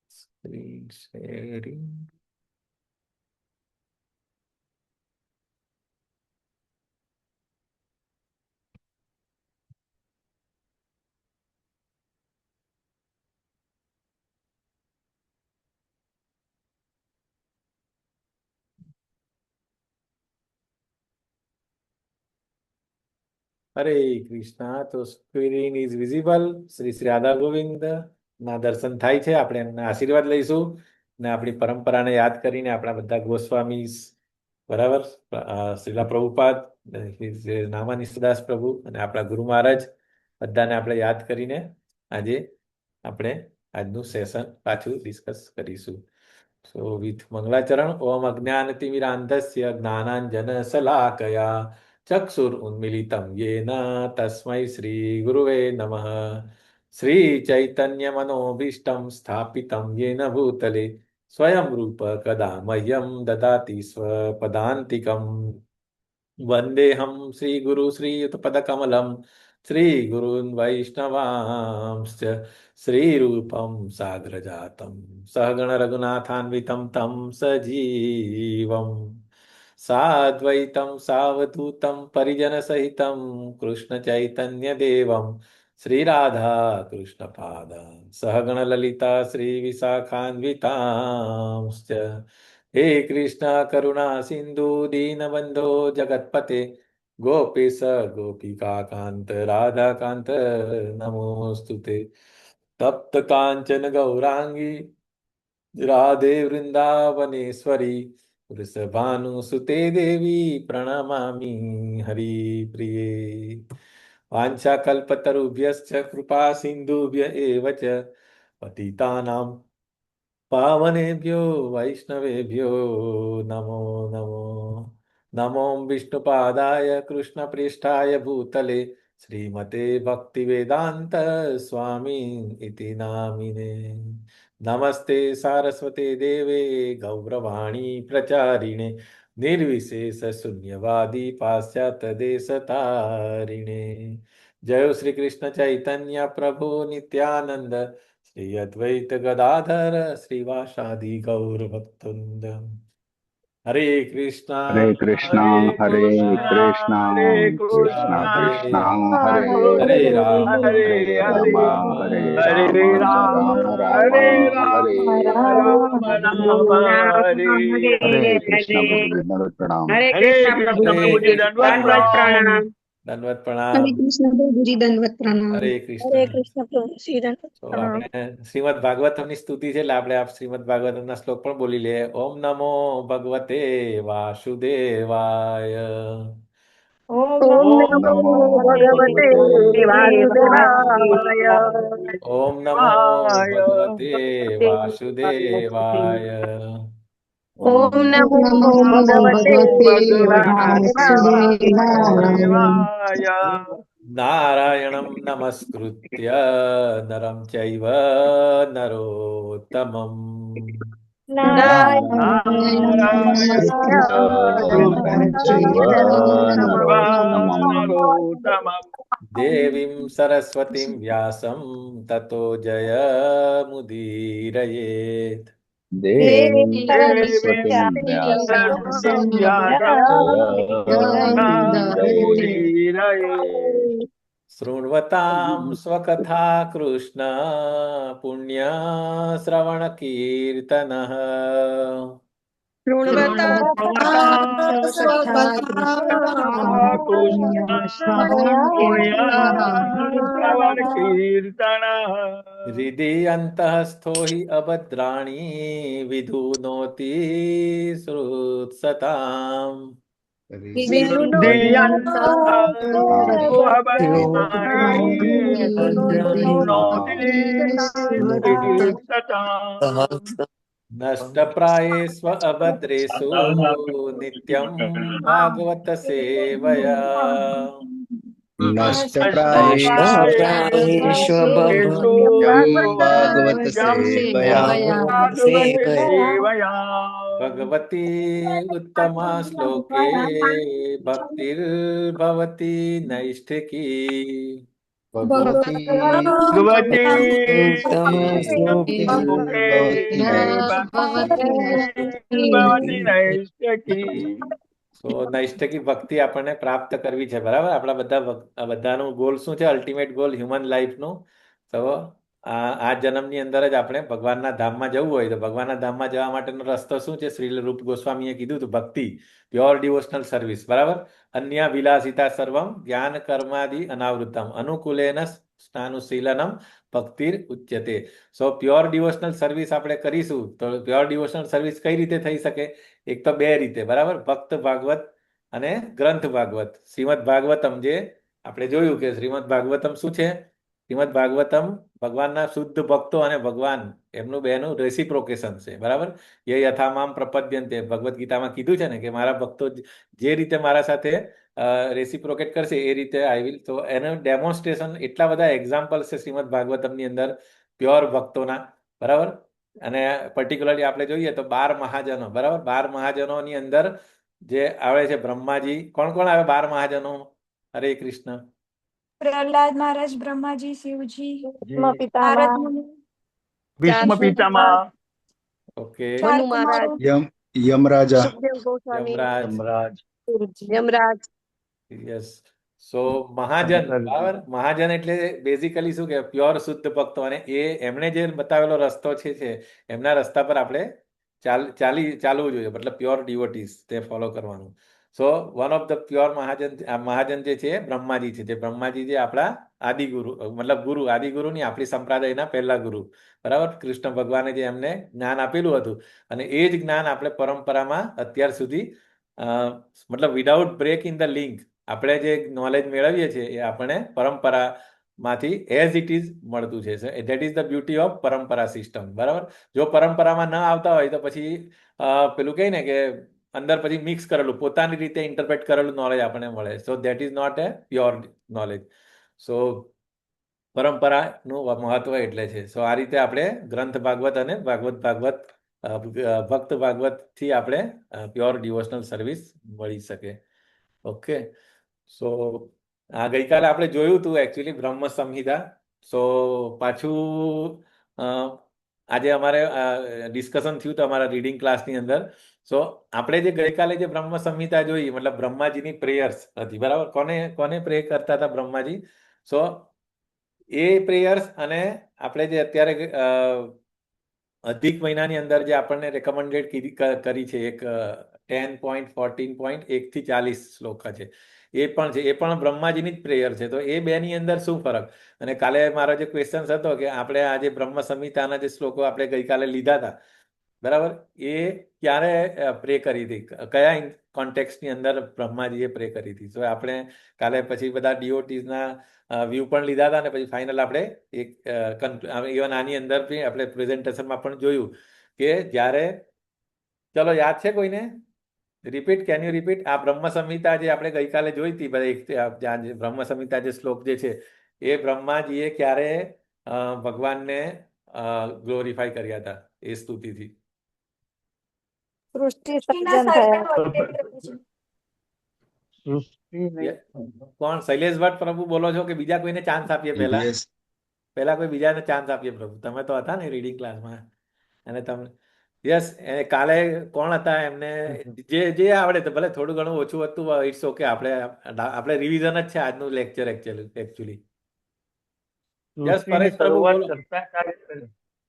Screen sharing. હરે કૃષ્ણ. તો screen is visible. Shri Shri Radha Govind ના દર્શન થાય છે. આપણે એમના આશીર્વાદ લઈશું ને આપણી પરંપરાને યાદ કરીને આપણા બધા ગોસ્વામી, બરાબર, શ્રીલા પ્રભુપાદ, નામાનિષ્ઠદાસ પ્રભુ અને આપણા ગુરુ મહારાજ બધાને આપણે યાદ કરીને આજે આપણે આજનું સેશન પાછું ડિસ્કસ કરીશું. સો વિથ મંગલાચરણ. ઓમ અજ્ઞાનતિમિરાંધસ્ય જ્ઞાનાંજન શલાકયા ચક્ષુર ઉન્મિલિતમ યેન તસ્મૈ શ્રી ગુરુવે નમઃ. શ્રી ચૈતન્ય મનોભીષ્ટમ સ્થાપિતમ યેન ભૂતલે સ્વયં રૂપ કદા મહ્યમ દદાતિ સ્વપદાંતિકમ. વંદેહમ શ્રી ગુરુ શ્રીયુતપદકમલમ શ્રી ગુરુન વૈષ્ણવાંશ્ચ શ્રીરૂપમ સાગ્રજાતમ સહગણ રઘુનાથાન્વિતમ તમ સજીવમ સાદ્વૈતમ સાવધૂતમ પરિજન સહિતમ કૃષ્ણ ચૈતન્ય દેવમ શ્રી રાધા કૃષ્ણ પાદ સહગણ લલિતા શ્રી વિશાખાન્વિતાંશ્ચ. હે કૃષ્ણ કરુણા સિંધુ દીનબંધો જગતપતે ગોપીશ ગોપિકાકાંત રાધાકાંત નમોસ્તુતે. તપ્ત કાંચન ગૌરાંગી રાધે વૃંદાવનેશ્વરી વૃષભાનુસુતે દેવી પ્રણમામિ હરિપ્રિયે. વાંછાકલ્પતરુભ્યશ્ચ કૃપા સિંધુભ્ય એવ ચ પતિતાનાં પાવનેભ્યો વૈષ્ણવેભ્યો નમો નમો. નમો વિષ્ણુપાદાય કૃષ્ણપ્રેષ્ઠાય ભૂતલે શ્રીમતે ભક્તિવેદાંત સ્વામી ઇતિ નામિને. નમસ્તે સારસ્વતે દેવે ગૌરવાણી પ્રચારિણે નિર્વિશેષ શૂન્યવાદી પાશ્ચાત્ય દેશતારિણે. જય શ્રી કૃષ્ણ ચૈતન્ય પ્રભુ નિત્યાનંદ શ્રી અદ્વૈત ગદાધર શ્રીવાસાદિ ગૌર ભક્તવૃંદ. હરે કૃષ્ણ હરે કૃષ્ણ હરે કૃષ્ણ કૃષ્ણ કૃષ્ણ હરે હરે હરે રામ હરે રામ હરે રામ રામ રામ હરે હરે. હરે કૃષ્ણ પ્રભુજી દંડવત પ્રણામ. હરે કૃષ્ણ પ્રભુજી દંડવત પ્રણામ. દંડવત હરે પ્રણામ. કૃષ્ણ પ્રભુજી દંડવત પ્રણામ. હરે હરે કૃષ્ણ. કૃષ્ણ પ્રભુજી દંડવત તો પ્રણામ. આપણે શ્રીમદ ભાગવતમની સ્તુતિ છે એટલે આપણે શ્રીમદ ભાગવતમના શ્લોક પણ બોલી લઈએ. ઓમ નમો ભગવતે વાસુદેવાય. ઓમ ઓમ નમો નમો ભગવતે વાસુદેવાય. ઓમ નમો ભગવતે વાસુદેવાય. ઓમ નમો નમો ભગવતે ભગવતે વાસુદેવાય. વાસુદેવાય. નારાયણં નમસ્કૃત્ય નરં ચૈવ નરોત્તમં નારાયણ નમસ્તે નરં ચૈવ નરોત્તમં. દેવીં સરસ્વતીં વ્યાસં તતો જયમુદીરયેત. દેવીં સરસ્વતીં વ્યાસં વ્યાસં તતો જયમુદીરયે. શૃण्वतां स्वकथा कृष्ण पुण्यश्रवणकीर्तनः. શૃણવતા કીર્તન હૃદि અંતઃસ્થો हि અભદ્રાणि વિધુનોતિ શ્રુત્સતાम्. नष्टप्रायेष्व अभद्रेषु नित्यं भागवत सेवया. नष्टप्रायेषु नित्यं भागवत सेवया. भगवती उत्तमा श्लोके भक्तिर्भवति नैष्ठिकी. ભગવતી સો નૈષ્ઠિકી ભક્તિ આપણને પ્રાપ્ત કરવી છે, બરાબર. આપણા બધાનું ગોલ શું છે? અલ્ટિમેટ ગોલ હ્યુમન લાઈફનું. તો આ જન્મની અંદર જ આપણે ભગવાનના ધામમાં જવું હોય તો ભગવાનના ધામમાં જવા માટેનો રસ્તો શું છે? શ્રી રૂપ ગોસ્વામીએ કીધું હતું, ભક્તિ, પ્યોર ડિવોશનલ સર્વિસ, બરાબર. અન્ય વિલાસિતા સર્વમ જ્ઞાન કર્માદિ અનાવૃતમ અનુકૂલેન સ્નાનુશીલનમ ભક્તિર ઉચ્યતે. સો પ્યોર ડિવોશનલ સર્વિસ આપણે કરીશું તો પ્યોર ડિવોશનલ સર્વિસ કઈ રીતે થઈ શકે? એક તો બે રીતે, બરાબર. ભક્ત ભાગવત અને ગ્રંથ ભાગવત. શ્રીમદ ભાગવતમ, જે આપણે જોયું કે શ્રીમદ ભાગવતમ શું છે? શ્રીમદ ભાગવતમ ભગવાનના શુદ્ધ ભક્તો અને ભગવાન એમનું બેનું રેસિપ્રોકેશન છે, બરાબર. એ યથામામ પ્રપદ્યંતે, ભગવદ્ ગીતામાં કીધું છે ને કે મારા ભક્તો જે રીતે મારા સાથે રેસિપ્રોકેટ કરશે એ રીતે આઈ વિલ. તો એનું ડેમોન્સ્ટ્રેશન, એટલા બધા એક્ઝામ્પલ્સ છે શ્રીમદ ભાગવતમની અંદર પ્યોર ભક્તોના, બરાબર. અને પર્ટિક્યુલરલી આપણે જોઈએ તો 12 મહાજનો, બરાબર. 12 મહાજનોની અંદર જે આવે છે બ્રહ્માજી. કોણ કોણ આવે 12 મહાજનો? હરે કૃષ્ણ. પ્રહલાદ મહારાજ, બ્રહ્માજી, શિવજી, ભીષ્મ નારદ પિતામહ, મુનિ, ભીષ્મ પિતામહ, ઓકે. ચાર મનુ મહારાજ, કુમારો, યમરાજા, સુખદેવ ગોસ્વામી, યમરાજ. યમરાજ, યમરાજ, યસ. સો મહાજન, બરાબર. મહાજન એટલે બેઝિકલી શું કે પ્યોર શુદ્ધ ભક્તો, અને એમણે જે બતાવેલો રસ્તો છે એમના રસ્તા પર આપણે ચાલવું જોઈએ, મતલબ પ્યોર ડિવોટીઝ તે ફોલો કરવાનું. સો વન ઓફ ધ પ્યોર મહાજન જે છે એ બ્રહ્માજી છે. જે બ્રહ્માજી જે આપણા આદિગુરુ, મતલબ ગુરુ, આદિગુરુની આપણી સંપ્રદાયના પહેલા ગુરુ, બરાબર. કૃષ્ણ ભગવાને જે એમને જ્ઞાન આપેલું હતું અને એ જ જ્ઞાન આપણે પરંપરામાં અત્યાર સુધી મતલબ without break in the link આપણે જે નોલેજ મેળવીએ છીએ એ આપણે પરંપરામાંથી એઝ ઇટ ઇઝ મળતું છે. That is the beauty of પરંપરા સિસ્ટમ, બરાબર. જો પરંપરામાં ન આવતા હોય તો પછી પેલું કહે ને કે અંદર પછી મિક્સ કરેલું, પોતાની રીતે ઇન્ટરપ્રેટ કરેલું નોલેજ આપણને મળે. So that is not a pure knowledge. So પરંપરાનું મહત્વ એટલે છે. સો આ રીતે આપણે ગ્રંથ ભાગવત અને ભક્ત ભાગવતથી આપણે પ્યોર ડિવોશનલ સર્વિસ મળી શકે. ઓકે. સો આ ગઈકાલે આપણે જોયું હતું એકચ્યુઅલી બ્રહ્મ સંહિતા. સો પાછું આજે અમારે ડિસ્કશન થયું હતું અમારા રીડિંગ ક્લાસની અંદર. સો આપણે જે ગઈકાલે જે બ્રહ્મ સંહિતા જોઈ, મતલબ બ્રહ્માજીની પ્રેયર્સ હતી, બરાબર. કોને પ્રે કરતા હતા બ્રહ્માજી? સો એ પ્રેયર્સ અને આપણે જે અત્યારે અધિક મહિનાની અંદર જે આપણને રેકમેન્ડેડ કરી છે, એક 10.14.1 થી 40 શ્લોક છે, એ પણ બ્રહ્માજીની જ પ્રેયર છે. તો એ બેની અંદર શું ફરક? અને કાલે મારો જે ક્વેશ્ચન હતો કે આપણે આ જે બ્રહ્મ સંહિતાના જે શ્લોકો આપણે ગઈકાલે લીધા હતા, બરાબર, એ ક્યારે પ્રે કરી હતી, કયા કોન્ટેક્સની અંદર બ્રહ્માજીએ પ્રે કરી હતી? તો આપણે કાલે પછી બધા ડીઓટીઝના વ્યૂ પણ લીધા હતા અને પછી ફાઇનલ આપણે એક ઇવન આની અંદર બી આપણે પ્રેઝન્ટેશનમાં પણ જોયું કે જ્યારે, ચલો યાદ છે કોઈને? Repeat, can you repeat? આ બ્રહ્મ સંહિતા જે આપણે ગઈકાલે જોઈ હતી, બ્રહ્મ સંહિતા જે શ્લોક જે છે એ બ્રહ્માજીએ ક્યારે ભગવાનને ગ્લોરીફાઈ કર્યા હતા એ સ્તુતિથી? સૃષ્ટિ સૃષ્ટિના સર્જન થયા, સર્જન વખતે પ્રભુજી. કોણ? શૈલેષ ભટ્ટ પ્રભુ બોલો છો કે બીજા કોઈને ચાન્સ આપીએ? પહેલા કોઈ બીજાને ચાન્સ આપીએ પ્રભુ. તમે તો હતા ને રીડિંગ ક્લાસમાં અને તમે યસ. કાલે કોણ હતા? એમને જે આવડે તો ભલે થોડું ઘણું ઓછું હતું, ઇટ્સ ઓકે. આપણે રિવિઝન જ છે આજનું લેક્ચર એકચ્યુઅલી. યસ પરેશ પ્રભુ બોલો.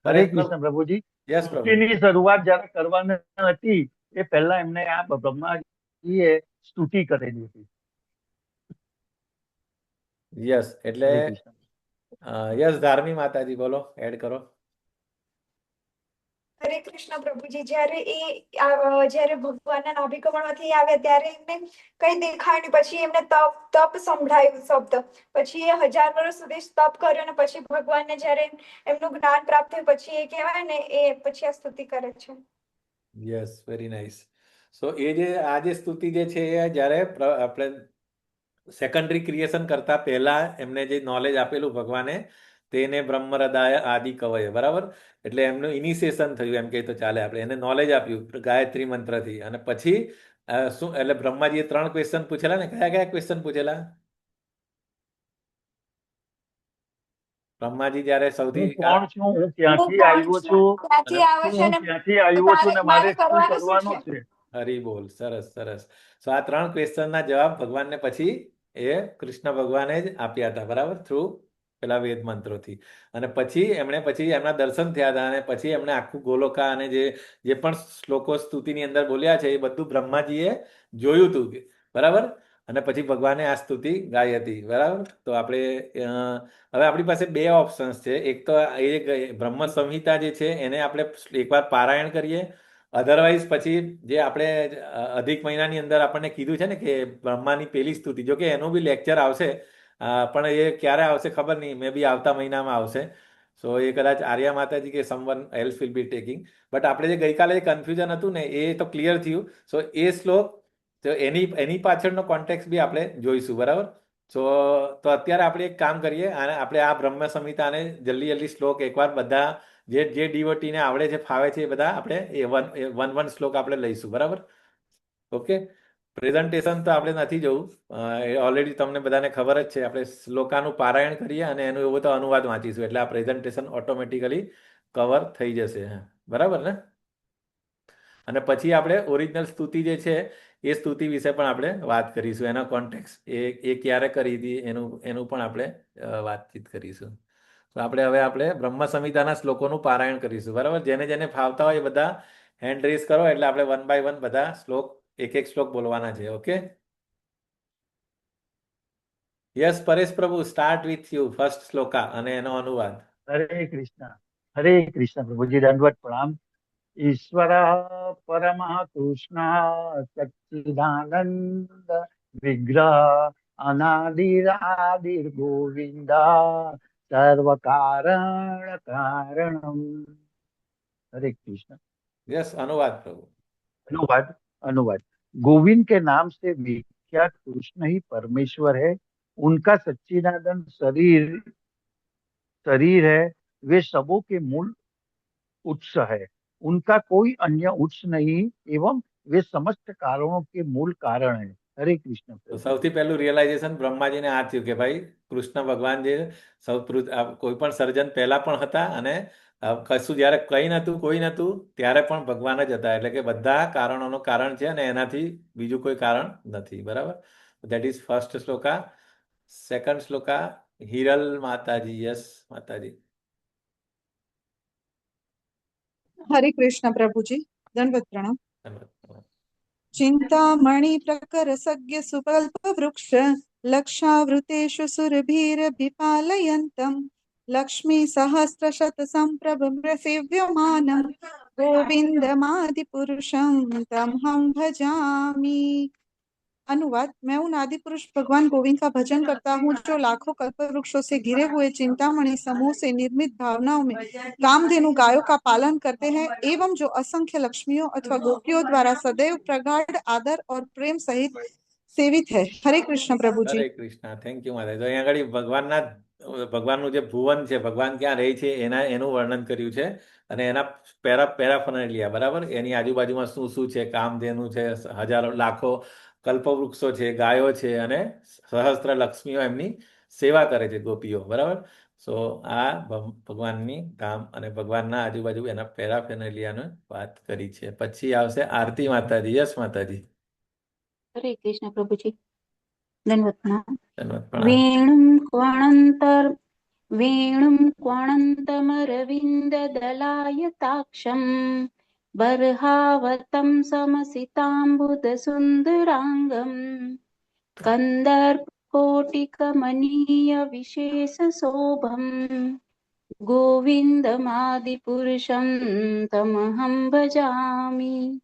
હરે કૃષ્ણ પ્રભુજી. યસ પ્રભુ. સૃષ્ટિની શરૂઆત જયારે કરવાની હતી એ પહેલા એમને આ બ્રહ્માજીએ સ્તુતિ કરેલી હતી. યસ એટલે યસ ધાર્મી માતાજી બોલો, એડ કરો. હરે કૃષ્ણ પ્રભુજી. જ્યારે ભગવાનના નાભિકમળમાંથી આવ્યા ત્યારે એમને કઈ દેખાયું નહીં. પછી એમને તપ સંભળાયું શબ્દ. પછી એ 1000 વર્ષ સુધી તપ કર્યો અને પછી ભગવાનને જ્યારે એમનું જ્ઞાન પ્રાપ્ત થયું પછી એ કહેવાય ને, એ પછી આ સ્તુતિ કરે છે. Yes, very nice. સો આ જે સ્તુતિ જે છે એ જ્યારે આપણે સેકન્ડરી ક્રિએશન કરતા પહેલા એમને જે નોલેજ આપેલું ભગવાને, તેને બ્રહ્મહૃદાય આદિ કવય, બરાબર. એટલે એમનું ઇનિશિએશન થયું એમ કહે તો ચાલે. આપણે એને નોલેજ આપ્યું ગાયત્રી મંત્રથી. અને પછી શું, એટલે બ્રહ્માજીએ 3 ક્વેશ્ચન પૂછેલા ને? કયા ક્વેશ્ચન પૂછેલા? બ્રહ્માજી જ્યારે હું સૌથી કોણ છું, હું હું ક્યાંથી કોણ આવ્યો છું, છું, ક્યાંથી આવે શું છે હું ને ક્યાંથી આવ્યો છું ને મારે શું કરવાનું કરવાનું શું છે? છે. હરી બોલ, સરસ સરસ. સો આ 3 ક્વેશ્ચનના જવાબ ભગવાનને પછી એ કૃષ્ણ ભગવાને જ આપ્યા હતા, બરાબર, થ્રુ પેલા વેદ મંત્રોથી. અને પછી એમના દર્શન થયા હતા અને પછી એમણે આખું ગોલોકા અને જે પણ શ્લોકો સ્તુતિની અંદર બોલ્યા છે એ બધું બ્રહ્માજીએ જોયું હતું, બરાબર. અને પછી ભગવાને આ સ્તુતિ ગાઈ હતી, બરાબર. તો આપણે હવે આપણી પાસે 2 ઓપ્શન્સ છે. એક તો બ્રહ્મ સંહિતા જે છે એને આપણે એકવાર પારાયણ કરીએ, અધરવાઇઝ પછી જે આપણે અધિક મહિનાની અંદર આપણને કીધું છે ને કે બ્રહ્માની પેલી સ્તુતિ, જો કે એનું બી લેક્ચર આવશે, પણ એ ક્યારે આવશે ખબર નહીં, મે બી આવતા મહિનામાં આવશે. સો એ કદાચ આર્યા માતાજી કે someone else will be taking. But આપણે જે ગઈકાલે કન્ફ્યુઝન હતું ને એ તો ક્લિયર થયું. સો એ શ્લોક, તો એની પાછળનો કોન્ટેક્ટ બી આપણે જોઈશું, બરાબર. તો અત્યારે આપણે એક કામ કરીએ, અને આપણે આ બ્રહ્મ સંહિતાને જલ્દી શ્લોક એકવાર બધા જે ડીવોટીને આવડે છે, ફાવે છે, એ બધા આપણે વન શ્લોક આપણે લઈશું, બરાબર. ઓકે. પ્રેઝન્ટેશન તો આપણે નથી જોવું, ઓલરેડી તમને બધાને ખબર જ છે. આપણે શ્લોકાનું પારાયણ કરીએ અને એનું એવું તો અનુવાદ વાંચીશું, એટલે આ પ્રેઝન્ટેશન ઓટોમેટિકલી કવર થઈ જશે, બરાબર ને. અને પછી આપણે ઓરિજિનલ સ્તુતિ જે છે એ સ્તુતિ વિશે પણ આપણે વાત કરીશું, એના કોન્ટેક્ટ એ ક્યારે કરી હતી એનું પણ આપણે વાતચીત કરીશું. તો આપણે બ્રહ્મ સંહિતાના શ્લોકોનું પારાયણ કરીશું, બરાબર. જેને જેને ફાવતા હોય એ બધા હેન્ડ રેઝ કરો, એટલે આપણે 1 by 1 બધા શ્લોક એક શ્લોક બોલવાના છે. ઓકે. યસ પરેશ પ્રભુ, start with you, first Shloka અને એનો અનુવાદ. હરે કૃષ્ણ પ્રભુજી, દંડવત પ્રણામ. ઈશ્વર પરમઃ કૃષ્ણ સચ્ચિદાનંદ વિગ્રહ અનાદિરાદિર ગોવિંદા સર્વ કારણ કારણમ. हरे कृष्ण. यस, अनुवाद प्रभु. अनुवाद. गोविंद के नाम से विख्यात कृष्ण ही परमेश्वर है. उनका सच्चिदानंद शरीर है. वे सबों के मूल उत्स है. उनका कोई अन्य उत्स नहीं एवं वे समस्त कारणों के मूल कारण है. हरे कृष्ण. તો સૌથી પહેલું રિયલાઇઝેશન બ્રહ્માજીને આ થયું કે ભાઈ કૃષ્ણ ભગવાન જે કોઈ પણ સર્જન પહેલા પણ હતા, અને કશું જ્યારે કંઈ નહોતું, કોઈ નહોતું, ત્યારે પણ ભગવાન જ હતા. એટલે કે બધા કારણોનું કારણ છે અને એનાથી બીજું કોઈ કારણ નથી, બરાબર. That is first Shloka. Second Shloka Hiral માતાજી. યસ માતાજી. हरे कृष्ण प्रभुजी, दंडवत प्रणाम। चिंतामणि प्रकर सज्ञ सुकल्प वृक्ष लक्षावृतेषु सुरभिरभिपालयन्तम् लक्ष्मी सहस्र शत संप्रभ सेव्यमानं गोविंदमादिपुरुषं तमहं भजामि। अनुवाद। मैं उन आदि पुरुष भगवान गोविंद का भजन करता हूँ जो लाखों कल्प वृक्षों से घिरे हुए चिंतामणि समूह से निर्मित भावनाओं में कामधेनु गायों का पालन करते हैं एवं जो असंख्य लक्ष्मियों अथवा गोपियों द्वारा सदैव प्रगाढ़ आदर और प्रेम सहित सेवित है। हरे कृष्ण प्रभु जी। હરે કૃષ્ણ. થેન્ક યુ માતા. તો અહીંયા આગળ ભગવાનનું જે ભુવન છે, ભગવાન ક્યાં રહે છે એનું વર્ણન કર્યું છે, અને એના પેરાફર્નાલિયા, બરાબર. એની આજુબાજુમાં શું શું છે, કામધેનુ છે, હજારો લાખો કલ્પવૃક્ષો છે, ગાયો છે, અને સહસ્ત્ર લક્ષ્મીઓ એમની સેવા કરે છે, ગોપીઓ, બરાબર. સો આ ભગવાનની ધામ અને ભગવાનના આજુબાજુ એના પેરાફર્નાલિયાની વાત કરી છે. પછી આવશે આરતી માતાજી. યસ માતાજી. हरे कृष्ण प्रभु जी, दंडवत प्रणाम। ધન્યવાદ, પ્રણામ. वेणुं क्वणन्तमरविन्ददलायताक्षम् बर्हावतं समसिताम्बुदसुन्दराङ्गम् कन्दर्पकोटिकमनीयविशेषशोभम् गोविन्दमादिपुरुषं तमहं भजामि।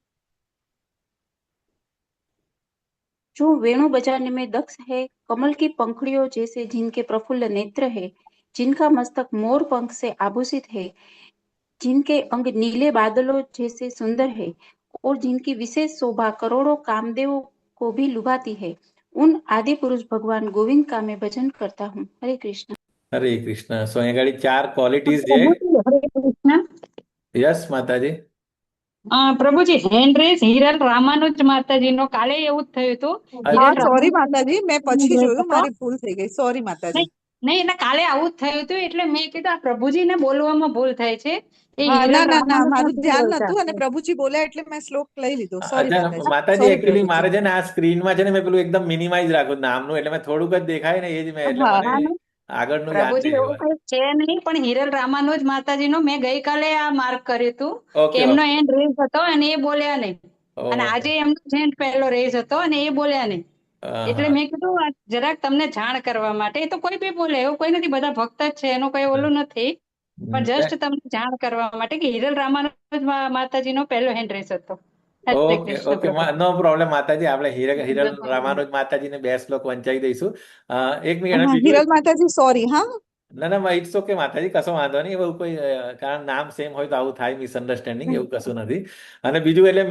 जो वेणु बजाने में दक्ष है, कमल की पंखुड़ियों जैसे जिनके प्रफुल्ल नेत्र है, जिनका मस्तक मोर पंख से आभूषित है, जिनके अंग नीले बादलों जैसे सुंदर है और जिनकी विशेष शोभा करोड़ों कामदेवों को भी लुभाती है, उन आदि पुरुष भगवान गोविंद का मैं भजन करता हूँ। हरे कृष्ण। હરે કૃષ્ણ. સો અહીંયા આગળ 4 ક્વોલિટીઝ છે. હરે કૃષ્ણ. યસ માતાજી. પ્રભુજી હેન્ડ રેસ હિરલ રામાનુજ માતાજીનો કાલે એવું જ થયું હતું. હા, हाँ હિરલ सॉरी રામાનુજ माताजी, मैं hand પછી raise જોયું, હતો. મારી ભૂલ થઈ ગઈ, सॉरी माताजी। નહીં એટલે કાલે આવું જ થયું હતું એટલે મેં કીધું આ પ્રભુજીને બોલવામાં ભૂલ થાય છે એ હા, હિરલ ના ના ના રામાનું મારું નથી ધ્યાન બોલતા. નતું અને પ્રભુજી બોલ્યા એટલે મેં શ્લોક લઈ લીધો. સોરી અચ્છા માતાજી, માતાજી સોરી એકચ્યુઅલી મારે પ્રભુજી. છે ને આ સ્ક્રીનમાં છે ને મેં પેલું એકદમ મિનિમાઇઝ રાખ્યું નામનું એટલે મેં થોડુંક જ દેખાય ને એ જ મેં એટલે હા મને ના ના આગળનું યાદ પ્રભુજી નહીં એવું રહ્યું. કઈ છે નહીં પણ હિરલ રામાનો જ માતાજીનો મેં ગઈકાલે આ માર્ક કર્યું હતું ઓકે કે એમનો ઓકે એન્ડ રેઝ હતો અને એ બોલ્યા નહીં અને ઓકે આજે એમનો એન્ડ પહેલો રેઝ હતો અને એ બોલ્યા નહીં એટલે હા મેં કીધું આ જરાક તમને જાણ કરવા માટે એ તો કોઈ બી બોલે એવું કોઈ નથી બધા ભક્ત જ છે એનું કઈ ઓલું નથી પણ જસ્ટ તમને જાણ કરવા માટે કે હિરલ રામાનો જ માતાજીનો પહેલો હેન્ડ રેઝ હતો. હરે ઓકે કૃષ્ણ ઓકે પ્રભુ. નો પ્રોબ્લેમ માતાજી આપણે હિરલ રામાનુજ માતાજીને બે શ્લોક વંચાઈ દઈશું. એક મિનિટ અને હા, બીજું હિરલ માતાજી સોરી. હા, ના ઇટ્સ ઓકે માતાજી કશો વાંધો નહીં એવું કોઈ કારણ નામ સેમ હોય તો આવું થાય મિસઅન્ડરસ્ટેન્ડિંગ એવું કશું નથી. અને બીજું એટલે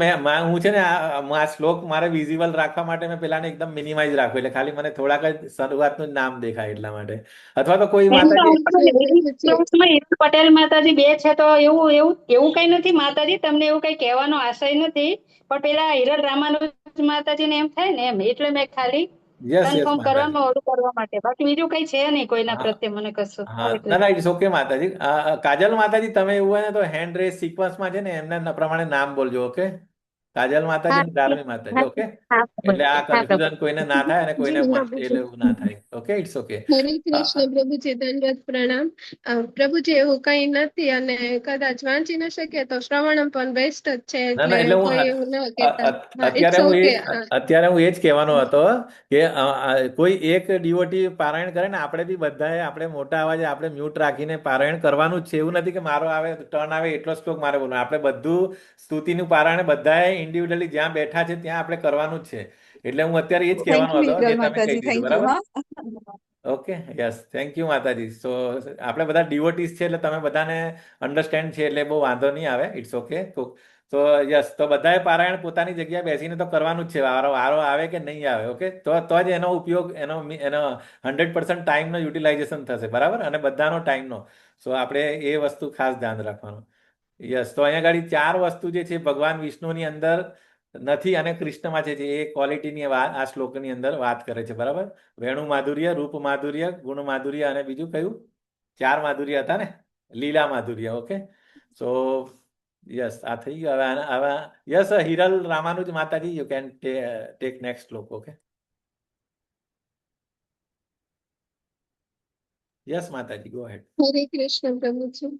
હું છે ને આ શ્લોક મારે વિઝિબલ રાખવા માટે મેં પેલાને એકદમ મિનિમાઇઝ રાખ્યું એટલે ખાલી મને થોડાક જ શરૂઆતનું જ નામ દેખાય એટલા માટે અથવા તો કોઈ એમ તો માતાજી શ્લોકમાં હિરલ પટેલ માતાજી બે છે તો એવું એવું એવું કઈ નથી માતાજી તમને એવું કઈ કહેવાનો આશય નથી પણ પેલા હિરલ રામાનુજ માતાજીને એમ થાય ને એમ એટલે મેં ખાલી યસ કન્ફર્મ માતાજી કરવામાં ઓલું કરવા માટે બાકી બીજું કઈ છે નહીં કોઈના હા પ્રત્યે મને કશું. હા હરે ના કૃષ્ણ. ઇટ્સ ઓકે માતાજી. કાજલ માતાજી તમે એવું હોય ને તો હેન્ડ રેસ સિક્વન્સમાં છે ને એમના પ્રમાણે નામ બોલજો ઓકે. કાજલ માતાજી હા અને ધાર્મી માતાજી ઓકે. હા એટલે આ હા પ્રભુ. કન્ફ્યુઝન કોઈને ના થાય અને કોઈને જી એટલે પ્રભુજી. એવું ના થાય ઓકે ઇટ્સ ઓકે. હરે કૃષ્ણ પ્રભુજી દંડવત પ્રણામ. પ્રભુજી એવું કઈ નથી અને કદાચ વાંચી ન શકે તો શ્રવણ પણ બેસ્ટ જ છે ના ના એટલે એટલે હું કોઈ એવું ન કહેતા. હા, અત્યારે ઇટ્સ હું ઓકે. અત્યારે હું એ જ કહેવાનો હતો કે કોઈ એક ડિવોટી પારાયણ કરે ને આપણે બી બધાએ આપણે મોટા અવાજે આપણે મ્યુટ રાખીને પારાયણ કરવાનું જ છે એવું નથી કે મારો આવે ટર્ન આવે એટલો શ્લોક મારે બોલવાનો આપણે બધું સ્તુતિનું પારાયણ બધાએ ઇન્ડિવિડ્યુઅલી જ્યાં બેઠા છે ત્યાં આપણે કરવાનું જ છે એટલે હું અત્યારે એ જ થેન્ક કહેવાનો યુ હતો હિરલ કે તમે કહી માતાજી, દીધું થેન્ક યુ. બરાબર. હા, ઓકે યસ થેન્ક યુ માતાજી. સો આપણે બધા ડિવોટીસ છે એટલે તમે બધાને અન્ડરસ્ટેન્ડ છે એટલે બહુ વાંધો નહીં આવે ઇટ્સ ઓકે. તો યસ તો બધાએ પારાયણ પોતાની જગ્યાએ બેસીને તો કરવાનું જ છે વારો વારો આવે કે નહીં આવે ઓકે તો જ એનો ઉપયોગ એનો 100% ટાઈમનો યુટિલાઇઝેશન થશે બરાબર અને બધાનો ટાઈમનો. સો આપણે એ વસ્તુ ખાસ ધ્યાન રાખવાનું. યસ તો અહીંયા આગળ 4 વસ્તુ જે છે ભગવાન વિષ્ણુની અંદર નથી અને કૃષ્ણમાં છે એ ક્વોલિટીની આ શ્લોકની અંદર વાત કરે છે બરાબર. વેણુ માધુર્ય રૂપ માધુર્ય ગુણ માધુર્ય અને બીજું કયું 4 માધુર્ય હતા ને લીલા માધુર્ય ઓકે. સો યસ આ થઈ ગયું હવે યસ હિરલ રામાનુજ માતાજી યુ કેન ટેક નેક્સ્ટ શ્લોક ઓકે. યસ માતાજી ગો હેડ. હરે કૃષ્ણ પ્રભુજી.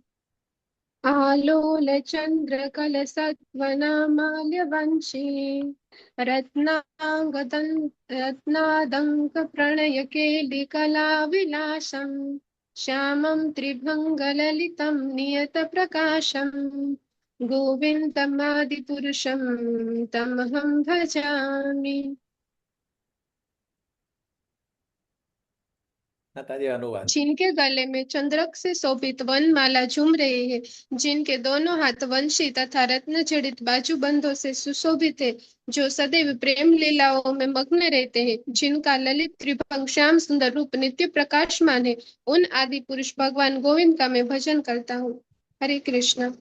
આલોલ ચંદ્ર કલસત્વનામાલ્ય વંશી રત્નાદંક પ્રણય કેલિકલા વિલાસમ શ્યામં ત્રિભંગલલિતમ નિયત પ્રકાશમ गोविन्दमादिपुरुषं तमहं भजामि. माताजी अनुवाद. जिनके गले में चंद्रक से शोभित वनमाला झूम रही है, जिनके दोनों हाथ वंशी तथा रत्न जड़ित बाजूबंधों से सुशोभित है, जो सदैव प्रेम लीलाओं में मग्न रहते हैं, जिनका ललित त्रिभंग श्याम सुंदर रूप नित्य प्रकाशमान है, उन आदि पुरुष भगवान गोविंद का मैं भजन करता हूँ. हरे कृष्ण.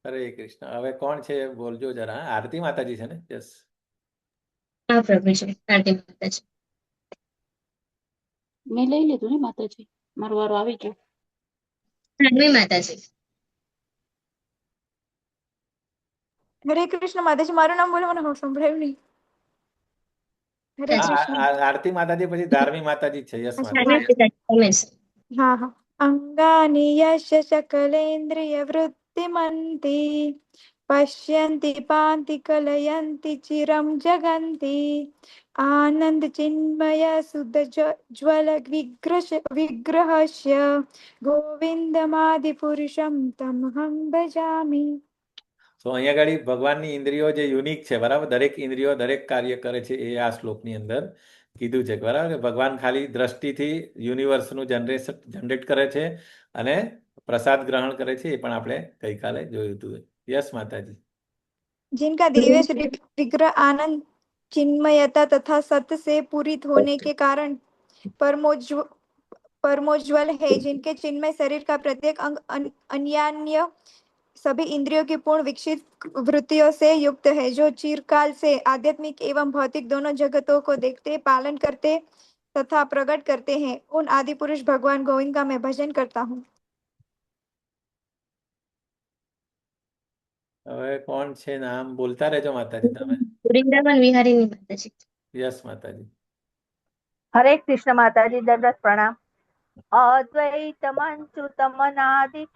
હરે કૃષ્ણ. હવે કોણ છે બોલજો જરા. આરતી માતાજી છે ને? યસ. હા પ્રભુજી, આરતી માતાજી. મેં લઈ લીધું ને માતાજી, મારો વારો આવી ગયો. ધાર્મી માતાજી. હરે કૃષ્ણ માતાજી. મારું નામ બોલો, મને સંભળાયું નહીં. હરે કૃષ્ણ. આરતી માતાજી પછી ધાર્મી માતાજી છે. યસ અચ્છા, માતાજી. ધાર્મી માતાજી, રમેશ. હા હા. અંગાની યશ શકલેન્દ્રિય વૃત્તિમંતી પશ્યન્તિ પાંતિ કલયન્તિ ચિરમ જગંતિ આનંદ ચિન્મય સુદ જ્વલ વિગ્રહસ્ય ગોવિંદમાદિ પુરુષમ તમહં ભજામિ. તો અહીંયા આગળ ભગવાનની ઇન્દ્રિયો જે યુનિક છે બરાબર દરેક ઇન્દ્રિયો દરેક કાર્ય કરે છે એ આ શ્લોકની અંદર કીધું છે બરાબર કે ભગવાન ખાલી દ્રષ્ટિથી યુનિવર્સનું જનરેટ કરે છે અને પ્રસાદ ગ્રહણ કરે છે એ પણ આપણે ગઈકાલે જોયું હતું. યસ માતાજી. जिनका दिव्य विग्रह आनंद चिन्मयता तथा सत्य से पूरित होने के कारण परमोज्वल है, जिनके चिन्मय शरीर का प्रत्येक अंग अन्यान्य सभी इंद्रियों की पूर्ण विकसित वृत्तियों से युक्त है, जो चिरकाल से आध्यात्मिक एवं भौतिक दोनों जगतों को देखते पालन करते तथा प्रकट करते हैं उन आदि पुरुष भगवान गोविंद का मैं भजन करता हूँ। હવે કોણ છે નામ બોલતા રહેજો માતાજી તમે. વૃંદાવન વિહારીની માતાજી. યસ માતાજી. हरे कृष्ण माताजी, दंडवत प्रणाम। अद्वैतमच्युतमनादि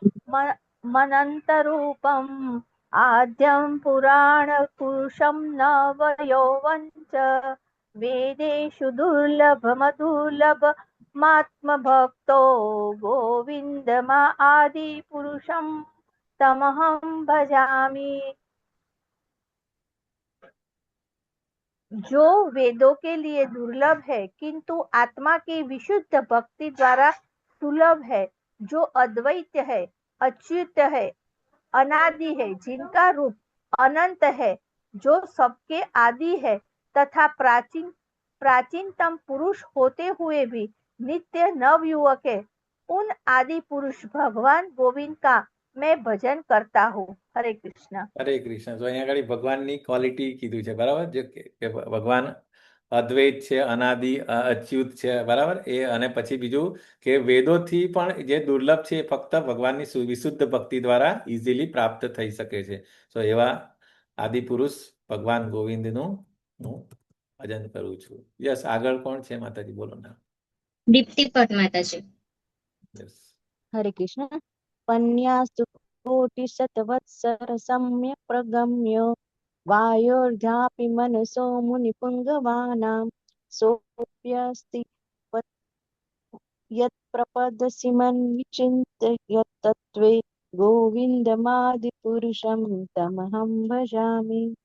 मनन्तरूपम् आद्यं पुराण पुरुषं नवयौवञ्च वेदेषु दुर्लभमदुर्लभमात्मभक्तो गोविन्दमा आदिपुरुषं तमहं भजामि। जो वेदों के लिए दुर्लभ है किंतु आत्मा की विशुद्ध भक्ति द्वारा सुलभ है, जो अद्वैत है, अच्युत है, अनादि है, जिनका रूप अनंत है, जो सबके आदि है तथा प्राचीनतम पुरुष होते हुए भी नित्य नवयुवक है, उन आदि पुरुष भगवान गोविंद का मैं भजन करता हूँ। हरे कृष्ण। હરે કૃષ્ણ. તો અહીંયા આગળ ભગવાનની ક્વોલિટી કીધું છે, બરાબર, જે કે ભગવાન અદ્વૈત છે, અનાદિ, અચ્યુત છે, બરાબર. એ અને પછી બીજું કે વેદોથી પણ જે દુર્લભ છે એ ફક્ત ભગવાનની વિશુદ્ધ ભક્તિ દ્વારા ઇઝીલી પ્રાપ્ત થઈ શકે છે. તો એવા આદિ પુરુષ ભગવાન ગોવિંદનું હું ભજન કરું છું. યસ, આગળ કોણ છે માતાજી, બોલો ના. દીપ્તિપટ માતાજી. યસ. हरे कृष्ण। पन्यासु कोटिशतवत्सर सम्यक् प्रगम्य वायोर्ध्यापि मनसो मुनिपुङ्गवानां सोऽप्यस्ति यत्प्रपदसि मन्विचिन्त्य यत्तत्त्वे गोविन्दमादिपुरुषं तमहं भजामि।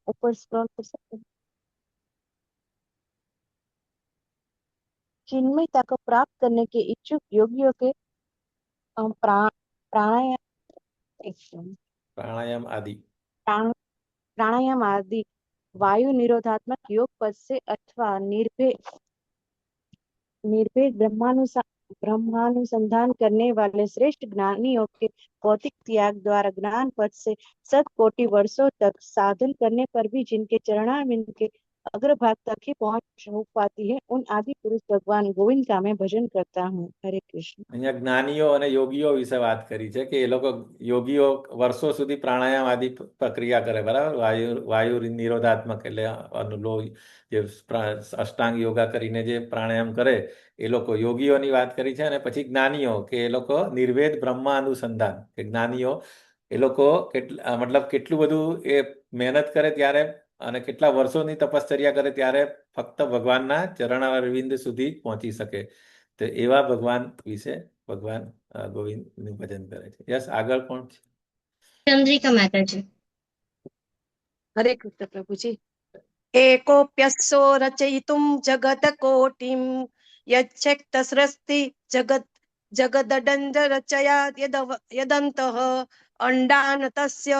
ऊपर स्क्रॉल कर सकते हैं। चिन्मयता को प्राप्त करने के इच्छुक योगियों के प्राणायाम પ્રાણાયામ આદि प्राणायाम आदि वायु निरोधात्मक योग पद से अथवा निर्भेद ब्रह्मानुसंधान करने वाले श्रेष्ठ ज्ञानियों के भौतिक त्याग द्वारा ज्ञान पद से 7 कोटि वर्षों तक साधन करने पर भी जिनके चरणारविंद के अग्रभाग तक ही पहुंच हो पाती है, उन आदि पुरुष भगवान गोविंद का मैं भजन करता हूँ। हरे कृष्ण। અહીંયા જ્ઞાનીઓ અને યોગીઓ વિશે વાત કરી છે કે એ લોકો યોગીઓ વર્ષો સુધી પ્રાણાયામ આદિ પ્રક્રિયા કરે, બરાબર. વાયુ નિરોધાત્મક એટલે જે અષ્ટાંગ યોગા કરીને જે પ્રાણાયામ કરે એ લોકો યોગીઓની વાત કરી છે. અને પછી જ્ઞાનીઓ કે એ લોકો નિર્વેદ બ્રહ્મા અનુસંધાન કે જ્ઞાનીઓ એ લોકો મતલબ કેટલું બધું એ મહેનત કરે ત્યારે અને કેટલા વર્ષોની તપશ્ચર્યા કરે ત્યારે ફક્ત ભગવાનના ચરણારવિંદ સુધી પહોંચી શકે. તો એવા ભગવાન વિશે ભગવાન ગોવિંદનું ભજન કરે છે. યસ, આગળ કોણ છે? ચંદ્રિકા માતાજી. हरे कृष्ण प्रभु जी। एकोप्यस्सो रचयितुं जगत्कोटिं यच्छक्तस्रस्ति जगदडञ्ज रचया यदन्तः अण्डान् तस्य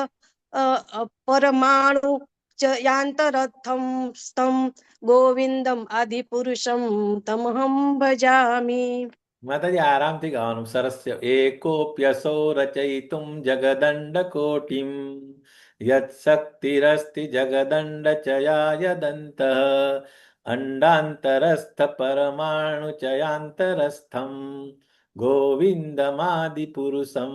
परमाणु च यान्तरथं स्तं गोविन्दम् आदिपुरुषं तमहं भजामि। માતાજી આરામથી ગાવાનું, સરસ છે. એકોપ્યસો રચયિતુમ જગદંડકોટિમ યત્શક્તિરસ્તિ જગદંડચયા યદંતઃ અંડાંતરસ્થ પરમાણુ ચયાંતરસ્થમ ગોવિંદમાદિપુરુષમ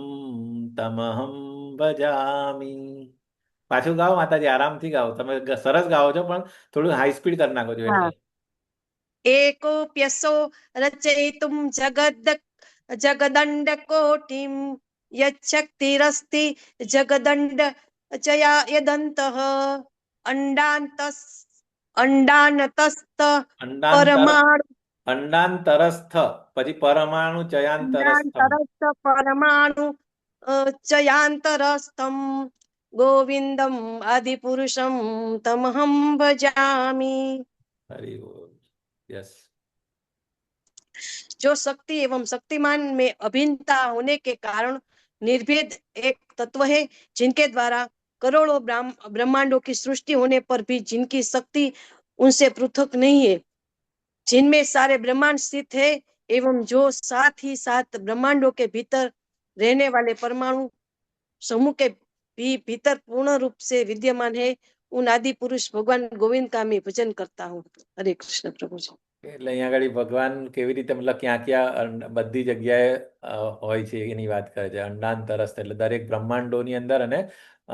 તમહમ ભજામિ. પાછું ગાઓ માતાજી, આરામથી ગાઓ. તમે સરસ ગાઓ છો પણ થોડું હાઈ સ્પીડ કરી નાખો છો એટલે. एकोप्यसो रचयितुं जगदण्डकोटिं यच्छक्तिरस्ति जगदण्डचया यदन्तः अंडानतस्त परमाणु અંડાંતરસ્થ પછી પરમાણુ ચયાંતરસ્થમ अंडानतस्त परमाणु चयान्तरस्थं गोविन्दम् आदिपुरुषं तमहं भजामि। हरि बोल। यस। जो शक्ति एवं शक्तिमान में अभिन्नता होने के कारण निर्भेद एक तत्व है, जिनके द्वारा करोड़ों ब्रह्मांडों की सृष्टि होने पर भी जिनकी शक्ति उनसे पृथक नहीं है, जिनमें सारे ब्रह्मांड स्थित है एवं जो साथ ही साथ ब्रह्मांडों के भीतर रहने वाले परमाणु समूह के भी भीतर पूर्ण रूप से विद्यमान है, उन आदि पुरुष भगवान गोविंद का मैं भजन करता हूँ। हरे कृष्ण प्रभु जी। એટલે અહીંયા આગળ ભગવાન કેવી રીતે મતલબ ક્યાં ક્યાં બધી જગ્યાએ હોય છે એની વાત કરે છે. અંડાંતરસ્થ એટલે દરેક બ્રહ્માંડોની અંદર અને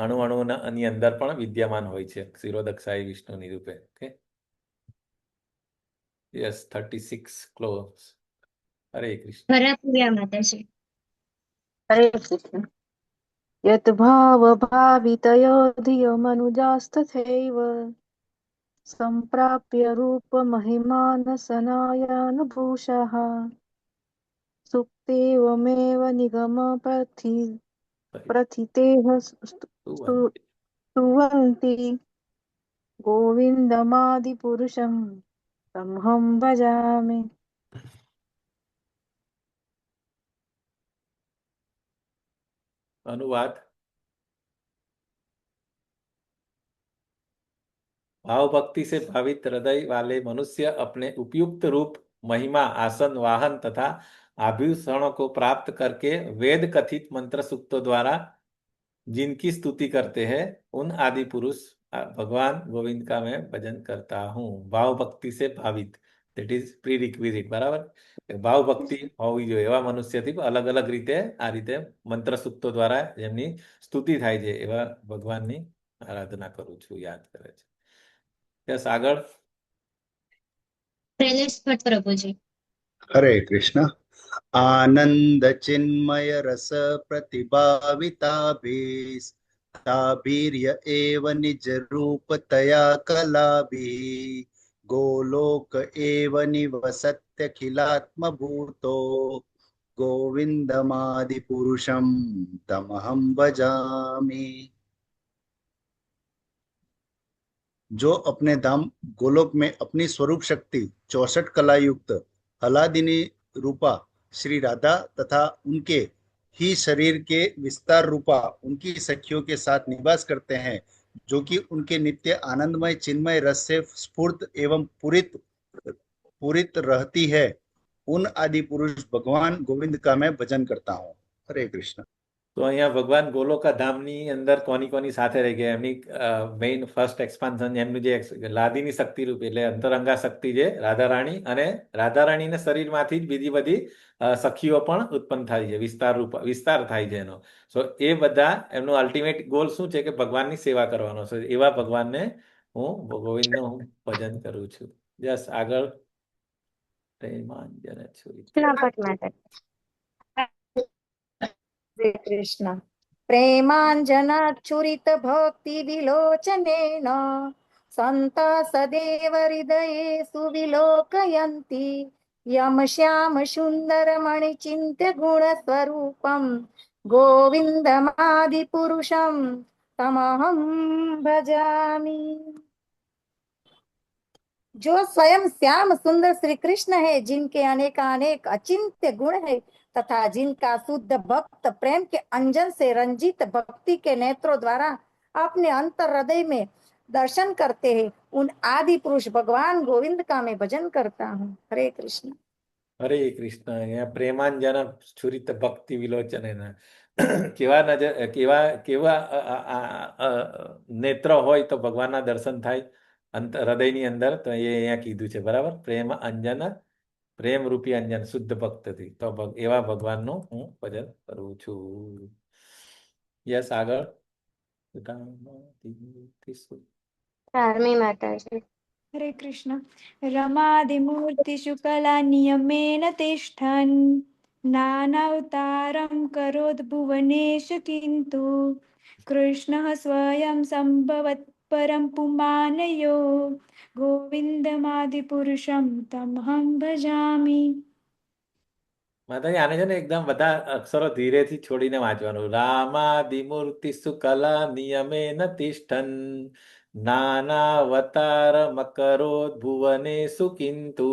અણુ અણુની અંદર પણ વિદ્યમાન હોય છે ક્ષીરોદક્ષાય વિષ્ણુની રૂપે. Okay, yes 36 close. Hare Krishna. ભરાપુર્યા માતાજી. हरे कृष्ण। यत् भाव भावितयो धियमनुजास्तथैव सम्प्राप्य रूप महिमानसनायानुभूषः सुप्तेवमेव निगम प्रथितेः स्तुवन्ति गोविन्दमादिपुरुषं तमहं भजामि। अनुवाद. भाव भक्ति से भावित हृदय वाले मनुष्य अपने उपयुक्त रूप, महिमा, आसन, वाहन तथा आभूषणों को प्राप्त करके वेद कथित मंत्र सूक्तों द्वारा जिनकी स्तुति करते हैं उन आदि पुरुष भगवान गोविंद का मैं भजन करता हूँ. भाव भक्ति से भावित, that is prerequisite. બરાબર, ભાવ ભક્તિ હોવી જોઈએ એવા મનુષ્યથી અલગ અલગ રીતે આ રીતે મંત્ર સૂક્તો દ્વારા જેમની સ્તુતિ થાય છે એવા ભગવાનની આરાધના કરું છું, યાદ કરે છે. યસ, આગળ. શૈલેષ ભટ્ટ પ્રભુજી. हरे कृष्ण। आनंद चिन्मय रस प्रतिभाविताभिस्ताभिर्य एव निज रूप तया कलाभि गोलोक एव निवसत्यखिलात्मभूतो गोविंदमादिपुरुषं तमहं भजामि। जो अपने धाम गोलोक में अपनी स्वरूप शक्ति 64 कला युक्त हलादिनी रूपा श्री राधा तथा उनके ही शरीर के विस्तार रूपा उनकी सखियों के साथ निवास करते हैं, जो कि उनके नित्य आनंदमय चिन्मय रस से स्फूर्त एवं पूरित रहती है, उन आदि पुरुष भगवान गोविंद का मैं भजन करता हूँ। हरे कृष्ण। તો અહીંયા ભગવાન ગોલોકા ધામની અંદર કોની કોની સાથે રહી ગયા એમની મેઇન ફર્સ્ટ એક્સપાન્શન એમનું જે લાદીની શક્તિ રૂપ એટલે અંતરંગા શક્તિ છે રાધારાણી, અને રાધારાણીના શરીરમાંથી જ બીજી બધી સખીઓ પણ ઉત્પન્ન થાય છે, વિસ્તાર થાય છે એનો. સો એ બધા એમનું અલ્ટિમેટ ગોલ શું છે કે ભગવાનની સેવા કરવાનો છે. એવા ભગવાનને હું ગોવિંદનું હું ભજન કરું છું. જસ, આગળ. પ્રેમાંજન છોરી. ભટ્ટ માતાજી. श्री कृष्ण। प्रेमाञ्जनाच्छुरित भक्ति विलोचनेन सन्ता सदैव हृदये सुविलोकयन्ति यम श्याम सुन्दर मणिचिन्त्य गुणस्वरूपं गोविन्दमादिपुरुषं तमहं भजामि। जो स्वयं श्याम सुंदर श्री कृष्ण है, जिनके अनेकानेक अचिंत्य गुण है तथा जिनका शुद्ध भक्त प्रेम के अंजन से रंजित भक्ति के नेत्रों द्वारा अपने अंतर हृदय में दर्शन करते हैं, उन आदि पुरुष भगवान गोविंद का मैं भजन करता हूँ। हरे कृष्ण। હરે કૃષ્ણ. અહીંયા પ્રેમાંજન સ્ફુરિત ભક્તિ વિલોચન કેવા નજર કેવા નેત્ર હોય તો ભગવાનના દર્શન થાય હૃદયની અંદર, તો એ અહીંયા કીધું છે. બરાબર, પ્રેમ અંજન, પ્રેમ રૂપી અંજન શુદ્ધ ભક્તથી, તો એવા ભગવાનનું હું ભજન કરું છું. યસ, આગળ. ચારમી માતાજી. हरे कृष्ण। रमादिमूर्तिषु कला नियमेन तिष्ठन् नानावतारं करोद्भुवनेश किन्तु कृष्णः स्वयं सम्भवत् परं पुमानयो गोविन्दमादिपुरुषं तमहं भजामि। માતાજી, આને છે ને એકદમ બધા અક્ષરો ધીરેથી છોડીને વાંચવાનું. રામાદિમૂર્તિષુ કલા નિયમેન તિષ્ઠન નાનાવતારમકરોદ્ભુવનેષુ કિંતુ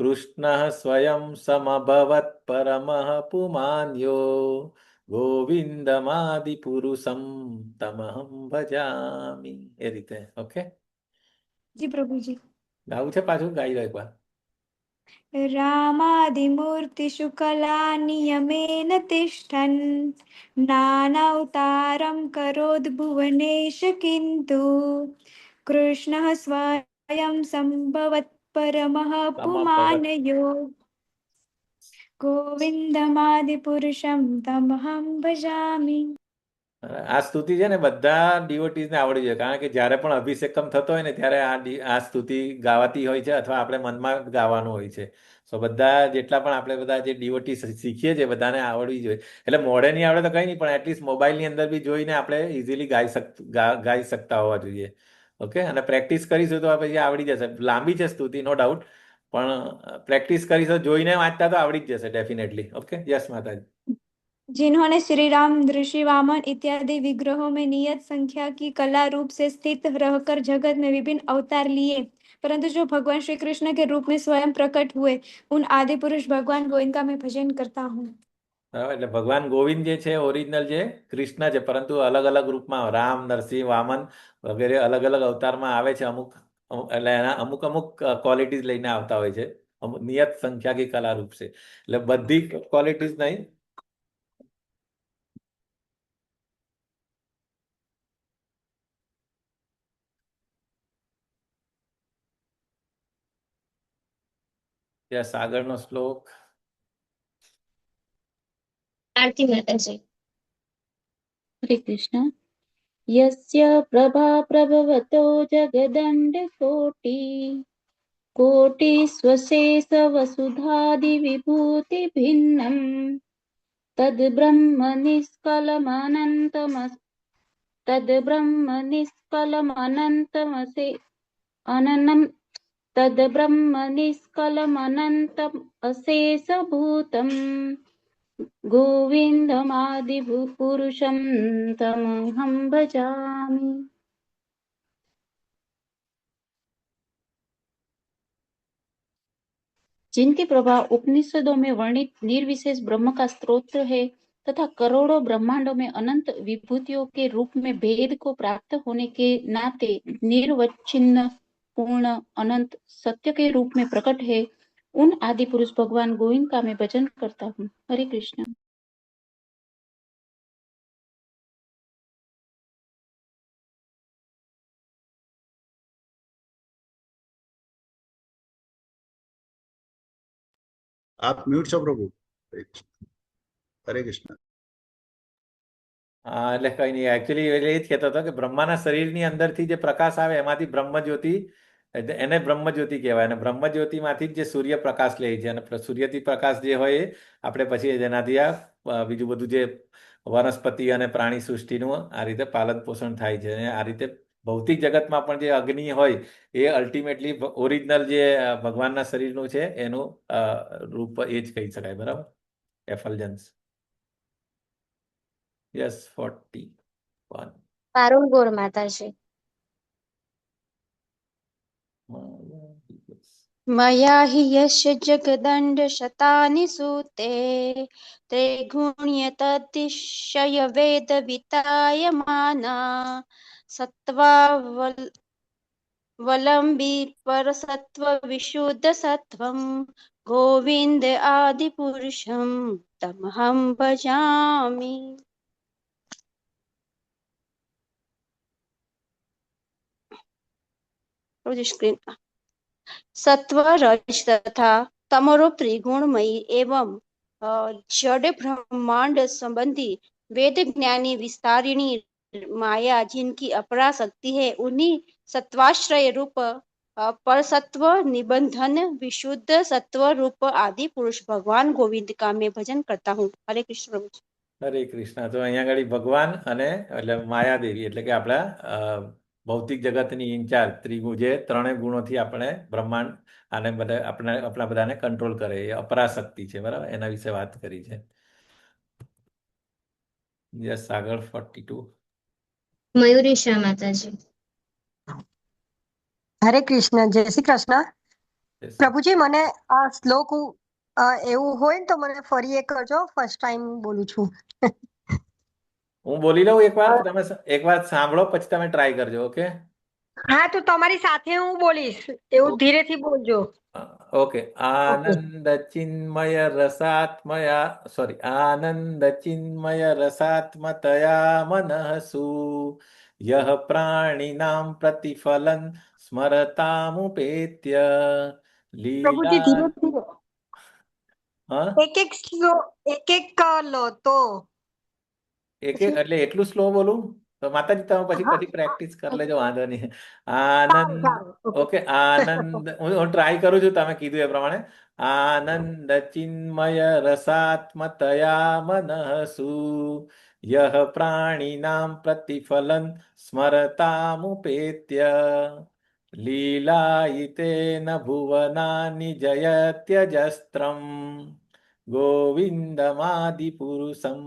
કૃષ્ણઃ સ્વયં સમભવત પરમઃ પુમાન્યો ગોવિંદમાદિપુરુષં તમહં ભજામિ. એ રીતે. ઓકે जी प्रभु जी। ગાવું છે, પાછું ગાઈ લો એકવાર. रामादिमूर्तिषु कला नियमेन तिष्ठन् नानावतारं करोद्भुवनेश किन्तु कृष्णः स्वयं सम्भवत् परमः समपद पुमानयो गोविन्दमादिपुरुषं तमहं भजामि। આ સ્તુતિ છે ને બધા ડિવોટીઝને આવડવી જોઈએ, કારણ કે જ્યારે પણ અભિષેકમ થતો હોય ને ત્યારે આ સ્તુતિ ગાવાતી હોય છે અથવા આપણે મનમાં ગાવાનું હોય છે. સો બધા જેટલા પણ આપણે બધા જે ડિવોટી શીખીએ છીએ બધાને આવડવી જોઈએ. એટલે મોઢે નહીં આવડે તો કંઈ નહીં, પણ એટલીસ્ટ મોબાઈલની અંદર બી જોઈને આપણે ઇઝીલી ગાઈ શકતા હોવા જોઈએ. ઓકે, અને પ્રેક્ટિસ કરીશું તો પછી આવડી જશે. લાંબી છે સ્તુતિ, નો ડાઉટ, પણ પ્રેક્ટિસ કરીશું, જોઈને વાંચતા તો આવડી જ જશે ડેફિનેટલી. ઓકે, યસ માતાજી. जिन्होंने श्री राम, ऋषि वामन इत्यादि विग्रहों में नियत संख्या की कला रूप से स्थित रहकर जगत में विभिन्न अवतार लिए, परंतु जो भगवान श्री कृष्ण के रूप में स्वयं प्रकट हुए, उन आदि पुरुष भगवान गोविंद का मैं भजन करता हूँ। બરાબર, એટલે ભગવાન ગોવિંદ જે છે ઓરિજિનલ જે કૃષ્ણ છે, પરંતુ અલગ અલગ રૂપમાં રામ, નરસિંહ, વામન વગેરે અલગ અલગ અવતારમાં આવે છે. એટલે એના અમુક ક્વોલિટીઝ લઈને આવતા હોય છે. નિયત સંખ્યા કી કલા રૂપ છે, એટલે બધી ક્વોલિટીઝ નહીં. યસ, આગળનો શ્લોક. આરતી માતાજી. हरे कृष्ण। यस्य प्रभा प्रभवतो कोटिस्वशेष वसुधादि विभूति भिन्नम् तद्ब्रह्म निष्कलमनन्तमसे अननं तद्ब्रह्म निष्कलमनन्तम् अशेषभूतम् गोविन्दमादिपुरुषं तमहं भजामि। जिनकी प्रभा उपनिषदों में वर्णित निर्विशेष ब्रह्म का स्रोत है तथा करोड़ों ब्रह्मांडों में अनंत विभूतियों के रूप में भेद को प्राप्त होने के नाते निर्वच्छिन्न पूर्ण अनंत सत्य के रूप में प्रकट है, उन आदि पुरुष भगवान गोविंद का मैं भजन करता हूँ। हरे कृष्ण। आप म्यूट છો પ્રભુ. હરે કૃષ્ણ. હા, એટલે કઈ નહીં, એકચ્યુઅલી એટલે એ જ કહેતો હતો કે બ્રહ્માના શરીરની અંદરથી જે પ્રકાશ આવે એમાંથી બ્રહ્મજ્યોતિ, એને બ્રહ્મજ્યોતિ કહેવાય. અને બ્રહ્મજ્યોતિમાંથી જ જે સૂર્યપ્રકાશ લે છે, અને સૂર્યથી પ્રકાશ જે હોય એ આપણે પછી જેનાથી આ બીજું બધું જે વનસ્પતિ અને પ્રાણી સૃષ્ટિનું આ રીતે પાલન પોષણ થાય છે. અને આ રીતે ભૌતિક જગતમાં પણ જે અગ્નિ હોય એ અલ્ટિમેટલી ઓરિજિનલ જે ભગવાનના શરીરનું છે એનું રૂપ એ જ કહી શકાય. બરાબર, એફલ્જન્સ. યસ, 41. પારુલ ગોર માતાજી. मया हि यस्य जगदण्ड शतानि सूते ते गुण्यततिशय वेद वितायमाना सत्त्वावलम्बी परसत्त्व विशुद्ध सत्त्वं गोविन्द आदिपुरुषं तमहं भजामि। स्क्रीन सत्व रज तथा तमोरूप त्रिगुणमयी एवं जड़ ब्रह्मांड संबंधी वेद ज्ञानी विस्तारिणी माया जिनकी अपरा शक्ति है, उन्हीं सत्वाश्रय रूप परसत्व निबंधन विशुद्ध सत्व रूप आदि पुरुष भगवान गोविंद का मैं भजन करता हूँ। हरे कृष्ण प्रभु। હરે કૃષ્ણ. તો અહીંયા આગળ ભગવાન અને એટલે માયાદેવી એટલે કે આપણા ભૌતિક જગતની ઇન્ચાર્જ ત્રિગુણ, જે ત્રણેય ગુણોથી આપણે બ્રહ્માંડ આને બધા આપણા બધાને કંટ્રોલ કરે, એ અપરાશક્તિ છે. બરાબર, એના વિશે વાત કરી છે. યસ, આગળ 42. મયુરીશા માતાજી. હરે કૃષ્ણ. જય શ્રી કૃષ્ણ. પ્રભુજી, મને આ શ્લોક એવું હોય ને તો મને ફરી એક કરજો. ફર્સ્ટ ટાઈમ બોલું છું. હું બોલી લઉં એકવાર, તમે એકવાર સાંભળો પછી તમે ટ્રાય કરજો. ઓકે, હા, તો તમારી સાથે હું બોલીશ, એવું ધીરેથી બોલજો. ઓકે. આનંદ ચિન્મય રસાત્મયા આનંદ ચિન્મય રસાત્મતયા મનઃસુ યહ પ્રાણિનામ પ્રતિફલન સ્મરતામુપેત્ય પ્રભુજી લીલા ધીરે ધીરે હા એક એક લો તો એક પછી એટલે એટલું સ્લો બોલું તો માતાજી તમે પછી હા પ્રેક્ટિસ કરી લેજો, વાંધો નહીં. સારું આનંદ. સારું ઓકે ઓકે, આનંદ. હું ટ્રાય કરું છું તમે કીધું એ પ્રમાણે. આનંદ ચિન્મય રસાત્મતયા મનઃસુ યહ પ્રાણીનામ પ્રતિફલન સ્મરતામુપેત્ય લીલાયિતેન ભુવનાની જયત્યજસ્ત્રમ ગોવિંદમાદિપુરુષમ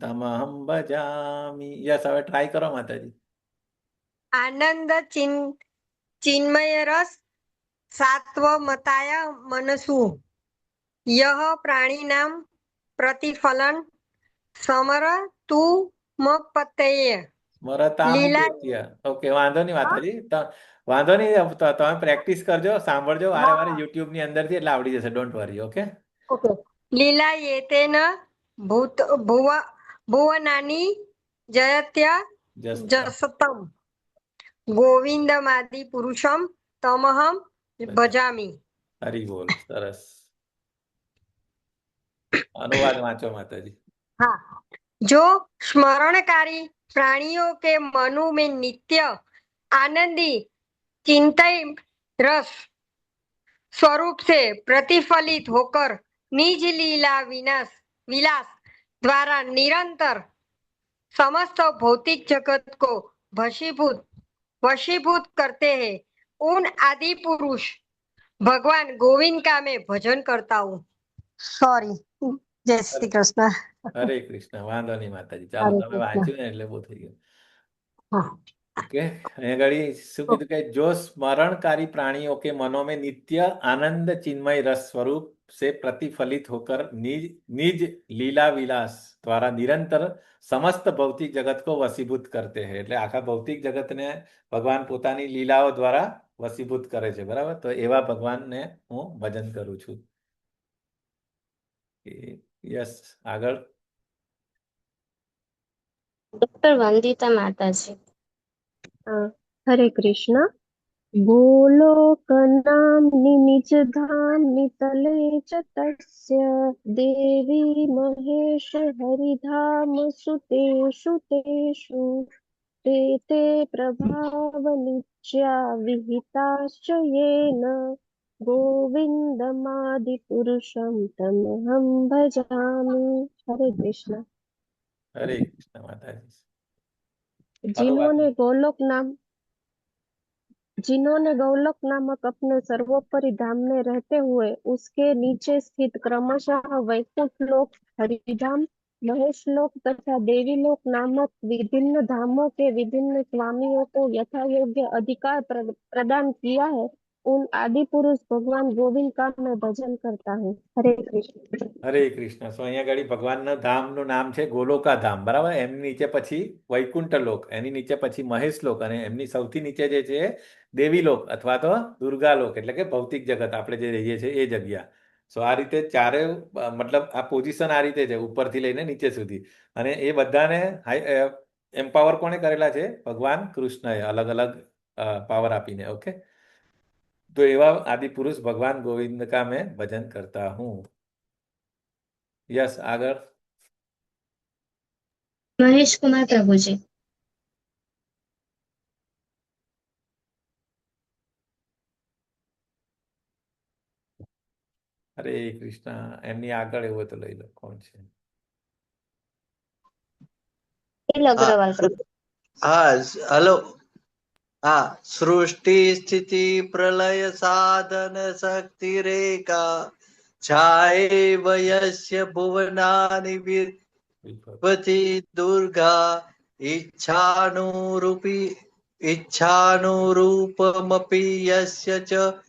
તમહં ભજામી. યસ, હવે ટ્રાય કરો માતાજી. આનંદ ચિન્મય રસ સાત્વ મતાય મનસુ યહ પ્રાણીનામ પ્રતિફલન સમર તુ મપતયે લીલા સ્મરતામુપેત્ય. ઓકે, વાંધો નહીં માતાજી. વાંધો નહીં, તમે પ્રેક્ટિસ કરજો, સાંભળજો વારે વારે હા યુટ્યુબ ની અંદરથી, એટલે આવડી જશે. Don't worry. ઓકે. ઓકે લીલા એતેન ભુવનાની જયત્ય જસ્ટ જસતમ ગોવિંદમાદિ પુરુષમ તમહમ ભજામી. હરી બોલ. સરસ. अनुवाद वांचो माताजी। हाँ, जो स्मरणकारी प्राणियों के मनु में नित्य आनंदी चिंतन रस स्वरूप से प्रतिफलित होकर निज लीला विलास द्वारा निरंतर समस्त भौतिक जगत को वशीभूत करते हैं, उन आदि पुरुष भगवान गोविंद का मैं भजन करता हूँ। सॉरी, जय श्री कृष्ण। हरे कृष्ण। वांधो नहीं माताजी, चालो हरे તમે कृष्ण। વાંચ્યું ને એટલે બહુ થઈ ગયું. हाँ, ओके, અહીંયા ઘડી શું કીધું કે जो स्मरणकारी प्राणियों के मनों में नित्य आनंद चिन्मय रस स्वरूप से प्रतिफलित होकर निज निज लीला विलास द्वारा निरंतर समस्त भौतिक जगत को वशीभूत करते हैं. એટલે આખા ભૌતિક જગતને ભગવાન પોતાની લીલાઓ દ્વારા વશીભૂત કરે છે. બરાબર, તો એવા ભગવાનને હું ભજન કરું છું. યસ, આગળ. ડોક્ટર વંદિતા માતાજી. હરે કૃષ્ણ. गोलोकनाम्नि निजधाम्नि तले च तस्य देवी महेश हरिधाम सुतेषु तेषु ते ते प्रभावनित्या विहिताश्च येन गोविन्दमादिपुरुषं तमहं भजामि. हरे कृष्ण. हरे कृष्ण माताजी. जिन्होंने गोलोक नामक अपने सर्वोपरि धाम में रहते हुए उसके नीचे स्थित क्रमशः वैकुंठ लोक, हरिधाम, महेश लोक तथा देवी लोक नामक विभिन्न धामों के विभिन्न स्वामियों को यथा योग्य अधिकार प्रदान किया है, उन आदि पुरुष भगवान गोविंद का मैं भजन करता हूँ. हरे कृष्ण. હરે કૃષ્ણ. સો અહીંયા આગળ ભગવાનના ધામનું નામ છે ગોલોકા ધામ. બરાબર, એમની નીચે પછી વૈકુંઠ લોક, એની નીચે પછી મહેશ લોક, અને એમની સૌથી નીચે જે છે દેવી લોક અથવા તો દુર્ગા લોક, એટલે કે ભૌતિક જગત આપણે જે રહીએ છીએ એ જગ્યા. સો આ રીતે ચારે મતલબ આ પોઝિશન આ રીતે છે, ઉપરથી લઈને નીચે સુધી. અને એ બધાને એમ્પાવર કોણે કરેલા છે? ભગવાન કૃષ્ણએ અલગ અલગ પાવર આપીને. ઓકે, તો એવા આદિ પુરુષ ભગવાન ગોવિંદ કા મેં ભજન કરતા હું. यस, आगर. महेश कुमार प्रभुजी. हरे कृष्ण. एमनी आगर एवो तो लई लो. कौन छे? अग्रवाल प्रभु. हाँ, हेलो. हाँ, सृष्टि स्थिति प्रलय साधन शक्ति रेखा छाये वयस्य भुवनानि विपति दुर्गा इच्छानुरूपमपि यस्य च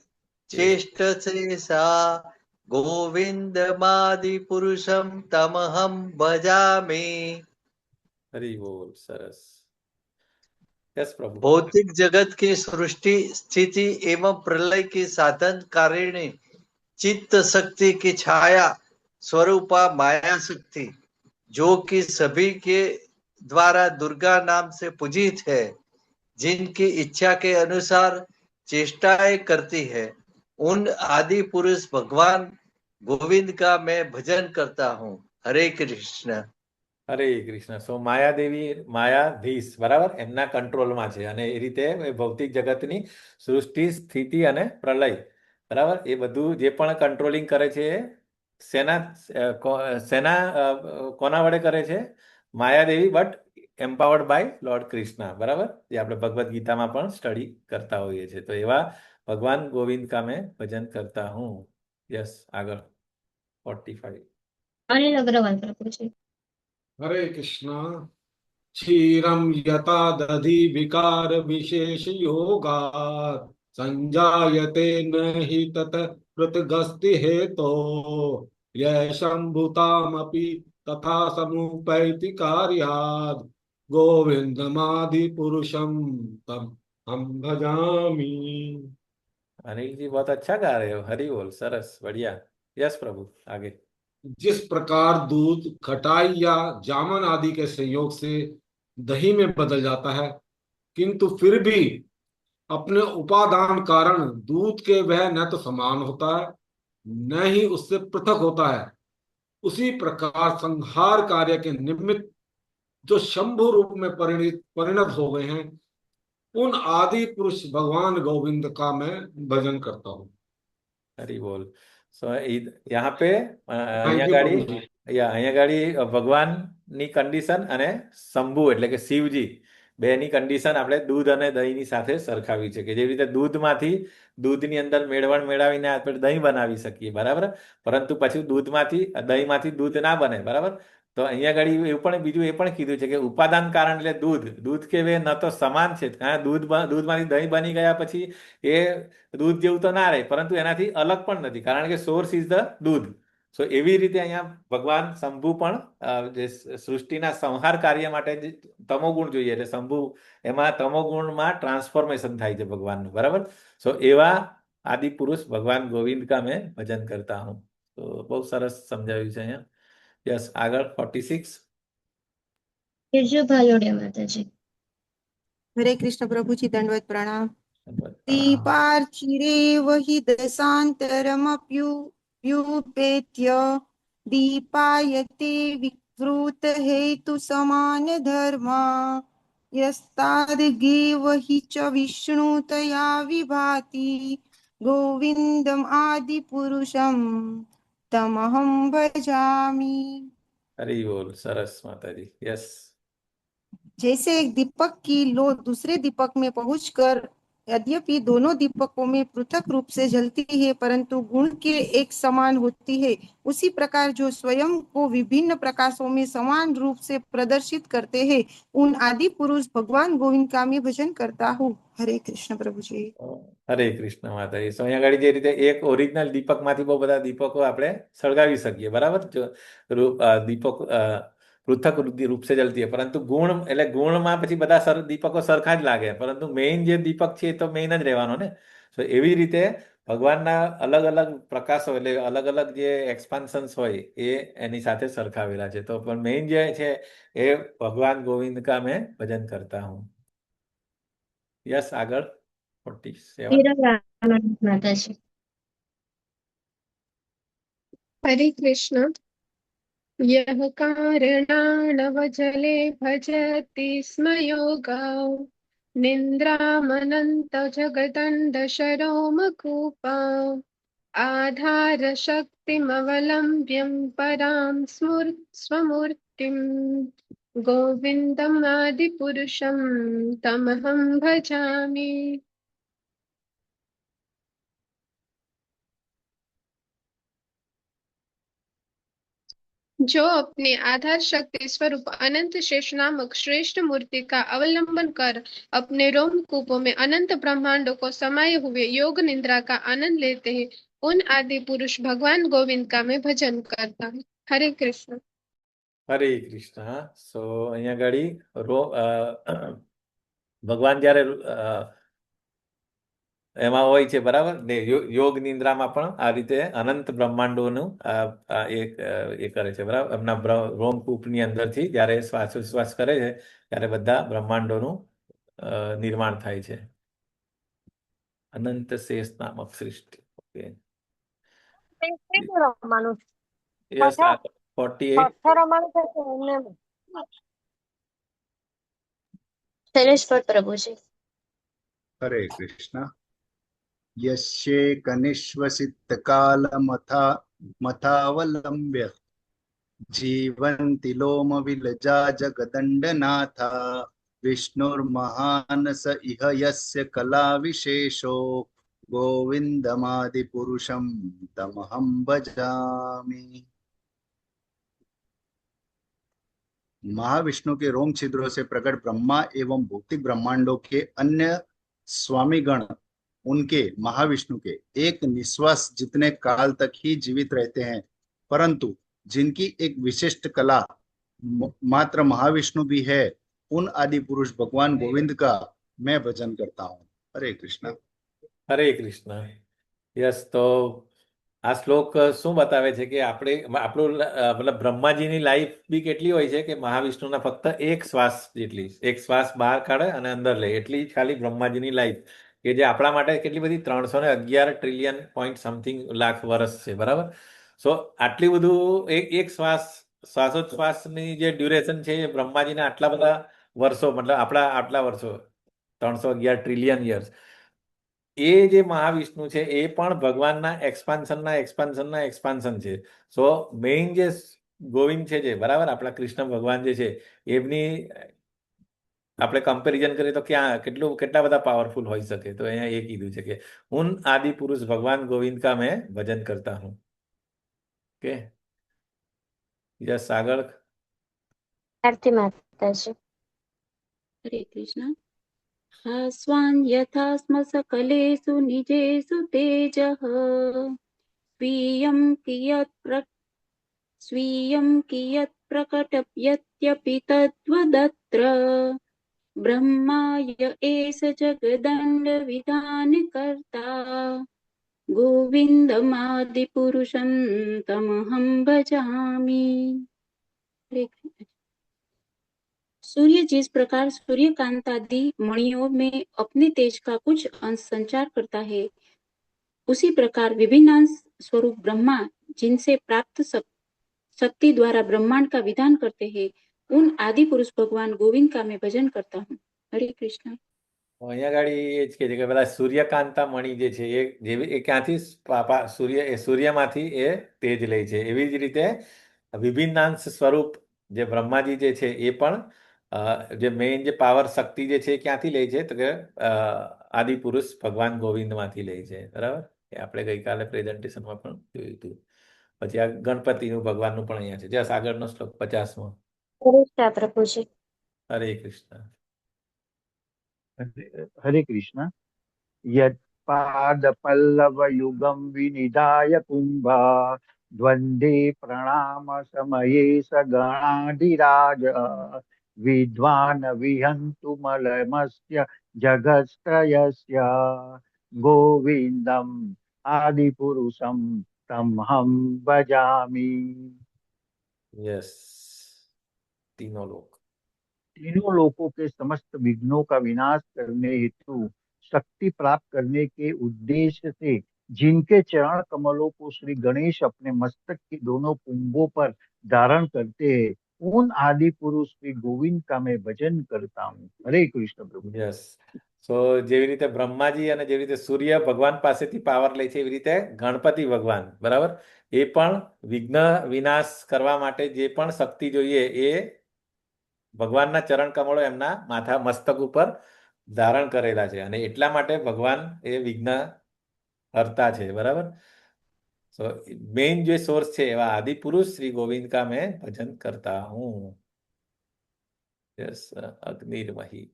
चेष्टसे सा गोविन्दमादिपुरुषं तमहं भजामि. हरि बोल. सरस. यस प्रभु. भौतिक जगत की सृष्टि स्थिति एवं प्रलय की साधन कारिणी चित्त शक्ति की छाया स्वरूपा माया शक्ति, जो कि सभी के द्वारा दुर्गा नाम से पूजित है, जिनकी इच्छा के अनुसार चेष्टाएं करती है, उन आदि पुरुष भगवान गोविंद का मैं भजन करता हूँ। हरे कृष्ण। હરે કૃષ્ણ. સો માયાદેવી માયાધીશ બરાબર એમના કંટ્રોલમાં છે અને એ રીતે એ ભૌતિક જગતની સૃષ્ટિ સ્થિતિ અને પ્રલય બરાબર એ બધું જે પણ કંટ્રોલિંગ કરે છે એ કોના વડે કરે છે? Mayadevi, but empowered by Lord Krishna બરાબર, જે આપણે ભગવદ્ ગીતામાં પણ સ્ટડી કરતા હોઈએ છીએ. તો એવા ભગવાન ગોવિંદ કા મેં ભજન કરતા હું. યસ, આગળ 45. अनिल अग्रवाल प्रभुजी। हरे कृष्णा। क्षीरम यथा दधि विकार विशेष योगा संजायते नहि तत पृथगस्ति हेतो यह शंभुतामपि तथा समुपैति कार्यात् गोविंदमादि पुरुषम तम हम भजामि। अनिल जी बहुत अच्छा गा रहे हो, हरि बोल, सरस, बढ़िया। यस प्रभु, आगे। जिस प्रकार दूध खटाई या जामन आदि के संयोग से दही में बदल जाता है, किंतु फिर भी अपने उपादान कारण दूध के वह न तो समान होता है न ही उससे पृथक होता है, उसी प्रकार संहार कार्य के निमित्त जो शंभु रूप में परिणत हो गए हैं, उन आदि पुरुष भगवान गोविंद का मैं भजन करता हूँ। हरि बोल. સો यहाँ पे Thank અહીંયા you, ગાડી प्रभु जी। અહીંયા ગાડી ભગવાનની કન્ડિશન અને શંભુ એટલે કે શિવજી બેની કન્ડિશન આપણે દૂધ અને દહીંની સાથે સરખાવી છે કે જેવી રીતે દૂધમાંથી દૂધની અંદર મેળવણ મેળવીને આપણે દહીં બનાવી શકીએ બરાબર, પરંતુ પછી દહીંમાંથી દૂધ ના બને બરાબર. તો અહીંયા ગાડી એવું પણ બીજું એ પણ કીધું છે કે ઉપાદાન કારણ એટલે દૂધ કે વે ન તો સમાન છે, દૂધમાંથી દહીં બની ગયા પછી એ દૂધ જેવું તો ના રહે, પરંતુ એનાથી અલગ પણ નથી કારણ કે સોર્સ ઇઝ ધ દૂધ. સો એવી રીતે અહીંયા ભગવાન શંભુ પણ જે સૃષ્ટિના સંહાર કાર્ય માટે તમોગુણ જોઈએ એટલે શંભુ એમાં તમોગુણમાં ટ્રાન્સફોર્મેશન થાય છે ભગવાનનું બરાબર. સો એવા આદિ પુરુષ ભગવાન ગોવિંદ કા મેં ભજન કરતા હું. તો બહુ સરસ સમજાવ્યું છે અહીંયા. યસ, આગળ 46. बिरजू भायोड़िया माता जी। हरे कृष्ण प्रभुजी, दंडवत प्रणाम। ધન્યવાદ. दीपार्चिरेव हि दशान्तरमप्युपेत्य दीपायते विवृत हेतु समान धर्मा यस्तादगेव हि च विष्णुतया विभाति गोविन्दम् आदिपुरुषं तमहं भजामि। હરી બોલ, સરસ માતાજી. યસ. जैसे एक दीपक की लो दूसरे दीपक में पहुंचकर यद्यपि दोनों दीपकों में पृथक रूप से जलती है परंतु गुण के एक समान होती है, उसी प्रकार जो स्वयं को विभिन्न प्रकाशों में समान रूप से प्रदर्शित करते हैं, उन आदि पुरुष भगवान गोविंद का मैं भजन करता हूँ। हरे कृष्ण प्रभु जी। હરે કૃષ્ણ માતાજી. સો અહીંયા આગળ જે રીતે એક ઓરિજિનલ દીપકમાંથી બહુ બધા દીપકો આપણે સળગાવી શકીએ બરાબર, જો દીપક પૃથક રૂપ સે જલતી है, પરંતુ ગુણ એટલે ગુણમાં પછી બધા દીપકો સરખા જ લાગે, પરંતુ મેઇન જે દીપક છે એ તો મેઇન જ રહેવાનો ને. સો એવી રીતે ભગવાનના અલગ અલગ પ્રકાશો એટલે અલગ અલગ જે એક્સપાન્શન્સ હોય એ એની સાથે સરખાવેલા છે. તો પણ મેઇન જે છે એ ભગવાન ગોવિંદ કા મેં ભજન કરતા હું. યસ, આગળ 47. हीरा रामानंद माता जी। हरे कृष्ण। यः कारणानवजले भजति स्म योगां निन्द्रामनन्तजगदण्डशरोमकूपाम् आधारशक्तिमवलम्ब्यं परां स्वमूर्तिं गोविन्दम् आदिपुरुषं तमहं भजामि। जो अपने आधार शक्ति स्वरूप अनंत शेष नामक श्रेष्ठ मूर्ति का अवलंबन कर अपने रोमकूपों में अनंत ब्रह्मांडों को समाये हुए योग निद्रा का आनंद लेते हैं, उन आदि पुरुष भगवान गोविंद का मैं भजन करता हूँ। हरे कृष्ण। હરે કૃષ્ણ. સો અહીંયા ગાડી ભગવાન જ્યારે એમાં હોય છે બરાબર ને, યોગ નિંદ્રામાં પણ આ રીતે અનંત બ્રહ્માંડોનું એ કરે છે બરાબર. એમના રોમકૂપની અંદરથી જ્યારે શ્વાસોચ્છ્વાસ કરે છે ત્યારે બધા બ્રહ્માંડોનું નિર્માણ થાય છે. અનંત શેષ નામક સૃષ્ટિ. રમવાનું યસ, પથ્થર 48. પથ્થર રમવાનું છે કે એમને શૈલેષ ભટ્ટ પ્રભુજી. હરે કૃષ્ણ. યસ્યે કનિષ્વસિત કાલમથા મથાવલંબ્ય જીવંતિ લોમ વિલજા જગદંડનાથા વિષ્ણુર્મહાનસ ઇહ યસ્ય કલા વિશેષો गोविंदमादि पुरुषम तमहम भजामि। महाविष्णु के रोम छिद्रों से प्रकट ब्रह्मा एवं भौतिक ब्रह्मांडों के अन्य स्वामीगण उनके महाविष्णु के एक निश्वास जितने काल तक ही जीवित रहते हैं, परंतु जिनकी एक विशिष्ट कला मात्र महाविष्णु भी है, उन आदि पुरुष भगवान गोविंद का मैं भजन करता हूँ। हरे कृष्ण। હરે કૃષ્ણ. યસ, તો આ શ્લોક શું બતાવે છે કે આપણું મતલબ બ્રહ્માજીની લાઈફ બી કેટલી હોય છે કે મહાવિષ્ણુના ફક્ત એક શ્વાસ જેટલી, એક શ્વાસ બહાર કાઢે અને અંદર લે એટલી જ ખાલી બ્રહ્માજીની લાઈફ, કે જે આપણા માટે કેટલી બધી 311 ટ્રિલિયન પોઈન્ટ સમથિંગ લાખ વર્ષ છે, બરાબર. સો આટલી બધું એક શ્વાસોચ્છ્વાસની જે ડ્યુરેશન છે એ બ્રહ્માજીના આટલા બધા વર્ષો, મતલબ આપણા આટલા વર્ષો 311 ટ્રિલિયન યર્સ. એ જે મહાવિષ્ણુ છે એ પણ ભગવાનના એક્સપાન્શન છે. સો મેઇન જે ગોવિંદ છે, જે બરાબર આપણા કૃષ્ણ ભગવાન જે છે એમની આપણે કમ્પેરિઝન કરીએ તો કેટલા બધા પાવરફુલ હોઈ શકે. તો અહીંયા એ કીધું છે કે ઉન આદિ પુરુષ ભગવાન ગોવિંદ કા મેં ભજન કરતા હું. ઓકે, યસ, આગળ. આરતી માતાજી. હરે કૃષ્ણ. હાસ્વાન યથા સ્મ સકલેષુ નિજેષુ તેજઃ સ્વીયં કિયત પ્રકટયત્યપિ તદ્વદત્ર બ્રહ્માય એષ જગદંડ વિધાન કર્તા गोविंदमादिपुरुषं तमहं भजामि। सूर्य जिस प्रकार सूर्यकांतादि मणियों में अपने तेज का कुछ अंश संचार करता है, उसी प्रकार विभिन्न अंश स्वरूप ब्रह्मा जिनसे प्राप्त शक्ति द्वारा ब्रह्मांड का विधान करते हैं, उन आदि पुरुष भगवान गोविंद का मैं भजन करता हूँ। हरे कृष्ण। અહીંયા ગાડી એ જ કહે છે કે બધા સૂર્યકાંતા મણિ જે છે એ ક્યાંથી સૂર્યમાંથી એ તેજ લે છે. એવી જ રીતે વિભિન્નાંશ સ્વરૂપ જે બ્રહ્માજી જે છે એ પણ જે મેઇન જે પાવર શક્તિ જે છે એ ક્યાંથી લે છે તો કે આદિ પુરુષ ભગવાન ગોવિંદમાંથી લે છે, બરાબર. એ આપણે ગઈકાલે પ્રેઝન્ટેશનમાં પણ જોયું હતું. પછી આ ગણપતિનું ભગવાનનું પણ અહીંયા છે. જસ, આગળનો શ્લોક 50મો. પ્રભુજી. હરે કૃષ્ણ. हरे कृष्ण। यत्पादपल्लवयुगं विनिधाय कुम्भा द्वन्द्वे प्रणाम समये सगणाधिराज विद्वान् विहन्तु मलमस्य जगत्त्रयस्य गोविन्दम् आदिपुरुषं तमहं भजामि। यस, तीनों लोग, तीनों लोकों के समस्त विघ्नों का विनाश करने हेतु शक्ति प्राप्त करने के उद्देश्य से जिनके चरण कमलों को श्री गणेश अपने मस्तक के दोनों कुंभों पर धारण करते हैं, उन आदि पुरुष श्री गोविंद का मैं भजन करता हूँ। हरे कृष्ण प्रभु। यस, સો જેવી રીતે બ્રહ્માજી અને જેવી રીતે સૂર્ય ભગવાન પાસેથી પાવર લે છે, એવી રીતે ગણપતિ ભગવાન, બરાબર, એ પણ વિઘ્ન વિનાશ કરવા માટે જે પણ શક્તિ જોઈએ એ ભગવાનના ચરણ કમળો એમના માથા મસ્તક ઉપર ધારણ કરેલા છે અને એટલા માટે ભગવાન એ વિઘ્ન હરતા છે, બરાબર. સો મેઇન જે સોર્સ છે એવા આદિ પુરુષ શ્રી ગોવિંદ કા મેં ભજન કરતા હું. યસ, અગ્નિર્મહી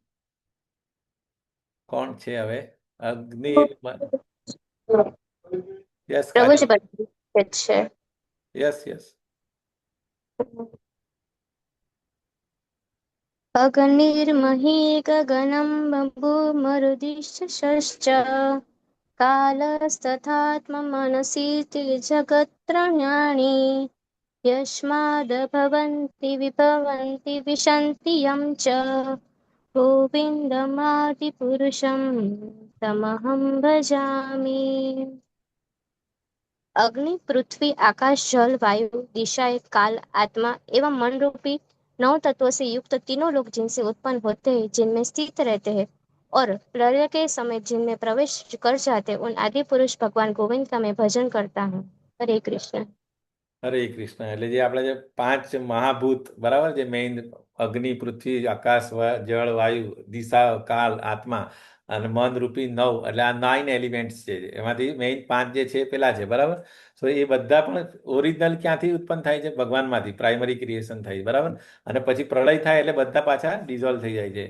કોણ છે હવે? Yes, yes, yes. अग्निर्मही गगनं बभूमरुदिश्च कालस्तथात्ममनसीति जगत्त्रयाणि यस्माद्भवन्ति विभवन्ति विशन्ति यं च गोविन्दमादिपुरुषं तमहं भजामि। अग्नि पृथ्वी आकाश जल वायु दिशाएं काल आत्मा एवं मन रूपी 9 तत्वों से युक्त तीनों लोग जिनसे उत्पन्न होते हैं, जिनमें स्थित रहते हैं और प्रलय के समय जिनमें प्रवेश कर जाते हैं, उन आदि पुरुष भगवान गोविंद का मैं भजन करता हूँ। हरे कृष्ण। હરે કૃષ્ણ. એટલે જે આપણે જે 5 મહાભૂત બરાબર, જે મેઇન અગ્નિ પૃથ્વી આકાશ જળ વાયુ દિશા કાલ આત્મા અને મન રૂપી 9, એટલે આ 9 એલિમેન્ટ્સ છે. એમાંથી મેઇન 5 જે છે પેલા છે બરાબર. તો એ બધા પણ ઓરિજિનલ ક્યાંથી ઉત્પન્ન થાય છે? ભગવાનમાંથી પ્રાઇમરી ક્રિએશન થાય બરાબર. અને પછી પ્રલય થાય એટલે બધા પાછા ડિઝોલ્વ થઈ જાય છે.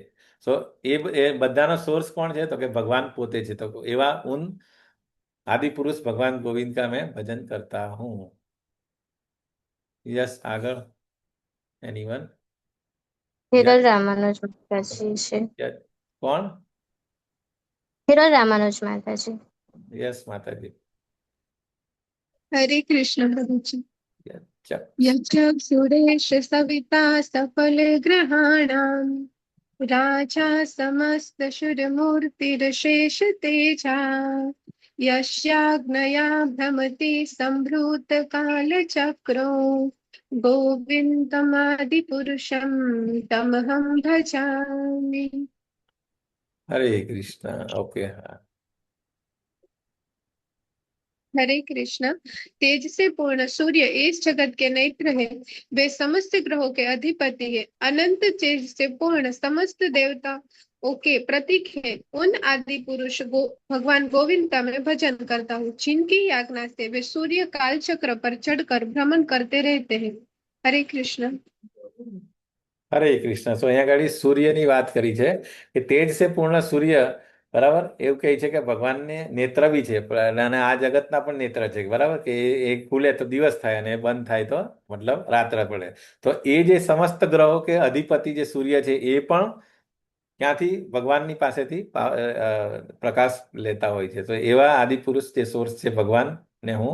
સો એ બધાનો સોર્સ કોણ છે? તો કે ભગવાન પોતે છે. તો એવા ઉન આદિ પુરુષ ભગવાન ગોવિંદ કા મેં ભજન કરતા હું. યસ, આગળ એનીવન? હિરલ રામાનુજ માતાજી છે. કોણ? હિરલ રામાનુજ માતાજી. યસ માતાજી. હરે કૃષ્ણ પ્રભુજી. ચલ. યજ્ઞ સુરેશ સવિતા સફલ ગ્રહાણામ રાજા સમસ્ત શુરમૂર્તિર્શેષ તેજા यस्याज्ञया भ्रमति संभृत काल चक्रो गोविन्दमादिपुरुषं तमहं भजामि। हरे कृष्ण. ओके. हरे कृष्ण। तेज से पूर्ण सूर्य इस जगत के नेत्र है, वे समस्त ग्रहों के अधिपति है। अनंत तेज से पूर्ण समस्त देवता ओके प्रतीक है। उन आदि पुरुष भगवान गोविंद का मैं भजन करता हूँ, जिनकी आज्ञा से वे सूर्य काल चक्र पर चढ़कर भ्रमण करते रहते हैं। हरे कृष्ण. હરે કૃષ્ણ. સો અહીંયા આગળ સૂર્યની વાત કરી છે કે તેજ સે પૂર્ણ સૂર્ય બરાબર, એવું કહે છે કે ભગવાનને નેત્ર બી છે અને આ જગતના પણ નેત્ર છે બરાબર, કે એ ખુલે તો દિવસ થાય અને બંધ થાય તો મતલબ રાત્ર પડે. તો એ જે સમસ્ત ગ્રહો કે અધિપતિ જે સૂર્ય છે એ પણ ક્યાંથી? ભગવાનની પાસેથી પ્રકાશ લેતા હોય છે. તો એવા આદિપુરુષ જે સોર્સ છે ભગવાનને હું,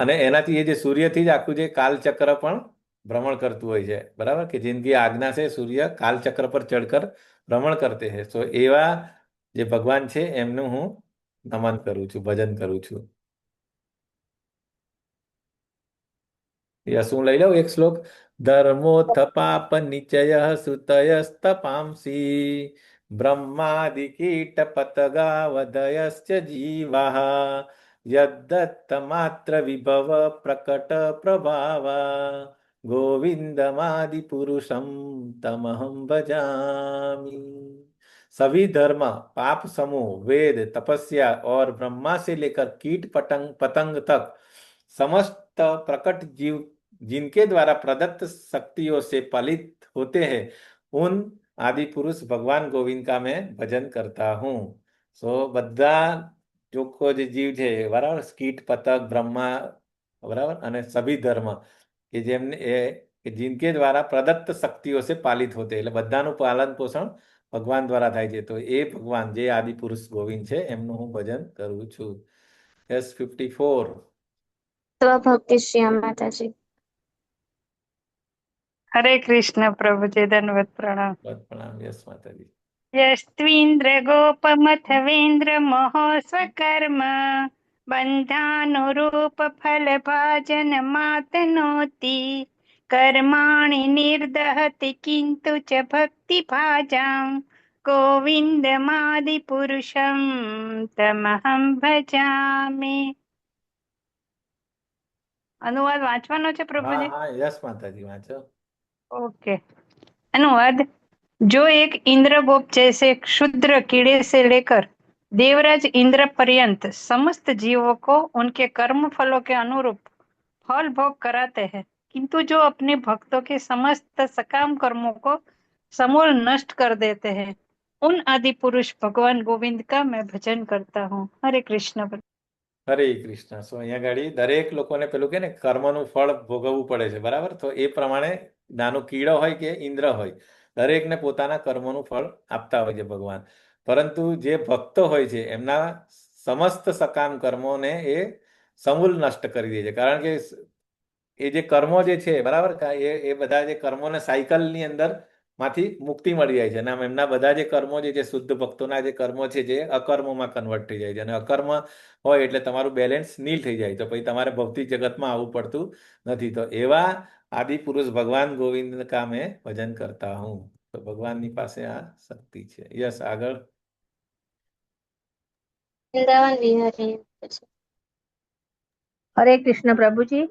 અને એનાથી એ જે સૂર્યથી જ આખું જે કાલચક્ર પણ ભ્રમણ કરતું હોય છે બરાબર, કે जिनकी આજ્ઞા છે સૂર્ય કાલચક્ર પર ચડકર ભ્રમણ કરતે હે. તો એવા જે ભગવાન છે એમનું હું નમન કરું છું, ભજન કરું છું. યસ, હું લઈ લઉં એક શ્લોક. ધર્મોથ પાપ નિચય સુતયસ્તપાંસી બ્રહ્માદિ કીટ પતગા વદયશ્ચ જીવાહ યદ્દત્ત માત્ર વિભવ પ્રકટ પ્રભાવા गोविंदमादि पुरुषम तमहम भजामि। सभी धर्म पाप समूह वेद तपस्या और ब्रह्मा से लेकर कीट पतंग तक समस्त प्रकट जीव जिनके द्वारा प्रदत्त शक्तियों से पालित होते हैं, उन आदि पुरुष भगवान गोविंद का मैं भजन करता हूँ. सो બધા ચોખ્ખો જે જીવ છે બરાબર, કીટ પતંગ બ્રહ્મા બરાબર, અને સભી ધર્મ કે જેમને કે जिनके द्वारा प्रदत्त शक्तिओं से पालित होते, એટલે બધાનું પાલન પોષણ ભગવાન દ્વારા થાય છે. તો એ ભગવાન જે આદિ પુરુષ ગોવિંદ છે એમનું હું ભજન કરું છું. યસ, 54. સ્વભક્તિ શ્રી માતાજી. હરે કૃષ્ણ પ્રભુજી, ધન્યવાદ, પ્રણામ. પ્રણામ. યસ માતાજી. યસ્ત્વિન્દ્ર ગોપમથવેન્દ્ર મહો સ્વકર્મ બંધાનુરૂપ ફલ ભાજન માતનોતિ કર્માણિ નિર્દહતિ કિંતુ ચ ભક્તિ ભાજામ ગોવિંદમાદિ પુરુષમ તમહમ ભજામિ. અનુવાદ વાંચવાનો છે પ્રભુજી? હા, યસ માતાજી, વાંચો. ओके. अनुवाद. जो एक इंद्रगोप जैसे क्षुद्र कीड़े से लेकर देवराज इंद्र पर्यंत समस्त जीवों को उनके कर्म फलों के अनुरूप फल भोग कराते हैं, किंतु जो अपने भक्तों के समस्त सकाम कर्मों को समूल नष्ट कर देते हैं, उन आदि पुरुष भगवान गोविंद का मैं भजन करता हूँ. हरे कृष्ण. હરે કૃષ્ણ. સો અહીંયા ગાડી દરેક લોકોને પેલું કે ને કર્મનું ફળ ભોગવવું પડે છે બરાબર. તો એ પ્રમાણે નાનો કીડો હોય કે ઇન્દ્ર હોય, દરેકને પોતાના કર્મોનું ફળ આપતા હોય છે ભગવાન. પરંતુ જે ભક્તો હોય છે એમના સમસ્ત સકામ કર્મોને એ સમૂલ નષ્ટ કરી દે છે. કારણ કે એ જે કર્મો જે છે બરાબર, એ બધા જે કર્મોને સાયકલની અંદર માંથી મુક્તિ મળી જાય છે અને આમ એમના બધા જે કર્મો જે શુદ્ધ ભક્તોના જે કર્મો છે જે અકર્મોમાં કન્વર્ટ થઈ જાય છે અને અકર્મ હોય એટલે તમારું બેલેન્સ નીલ થઈ જાય તો પછી તમારે ભૌતિક જગતમાં આવવું પડતું નથી. તો એવા આદિ પુરુષ ભગવાન ગોવિંદ કા મેં ભજન કરતા હું. તો ભગવાનની પાસે આ શક્તિ છે. યસ, આગળ. વૃંદાવન વિહારી પછી हरे कृष्ण प्रभु जी।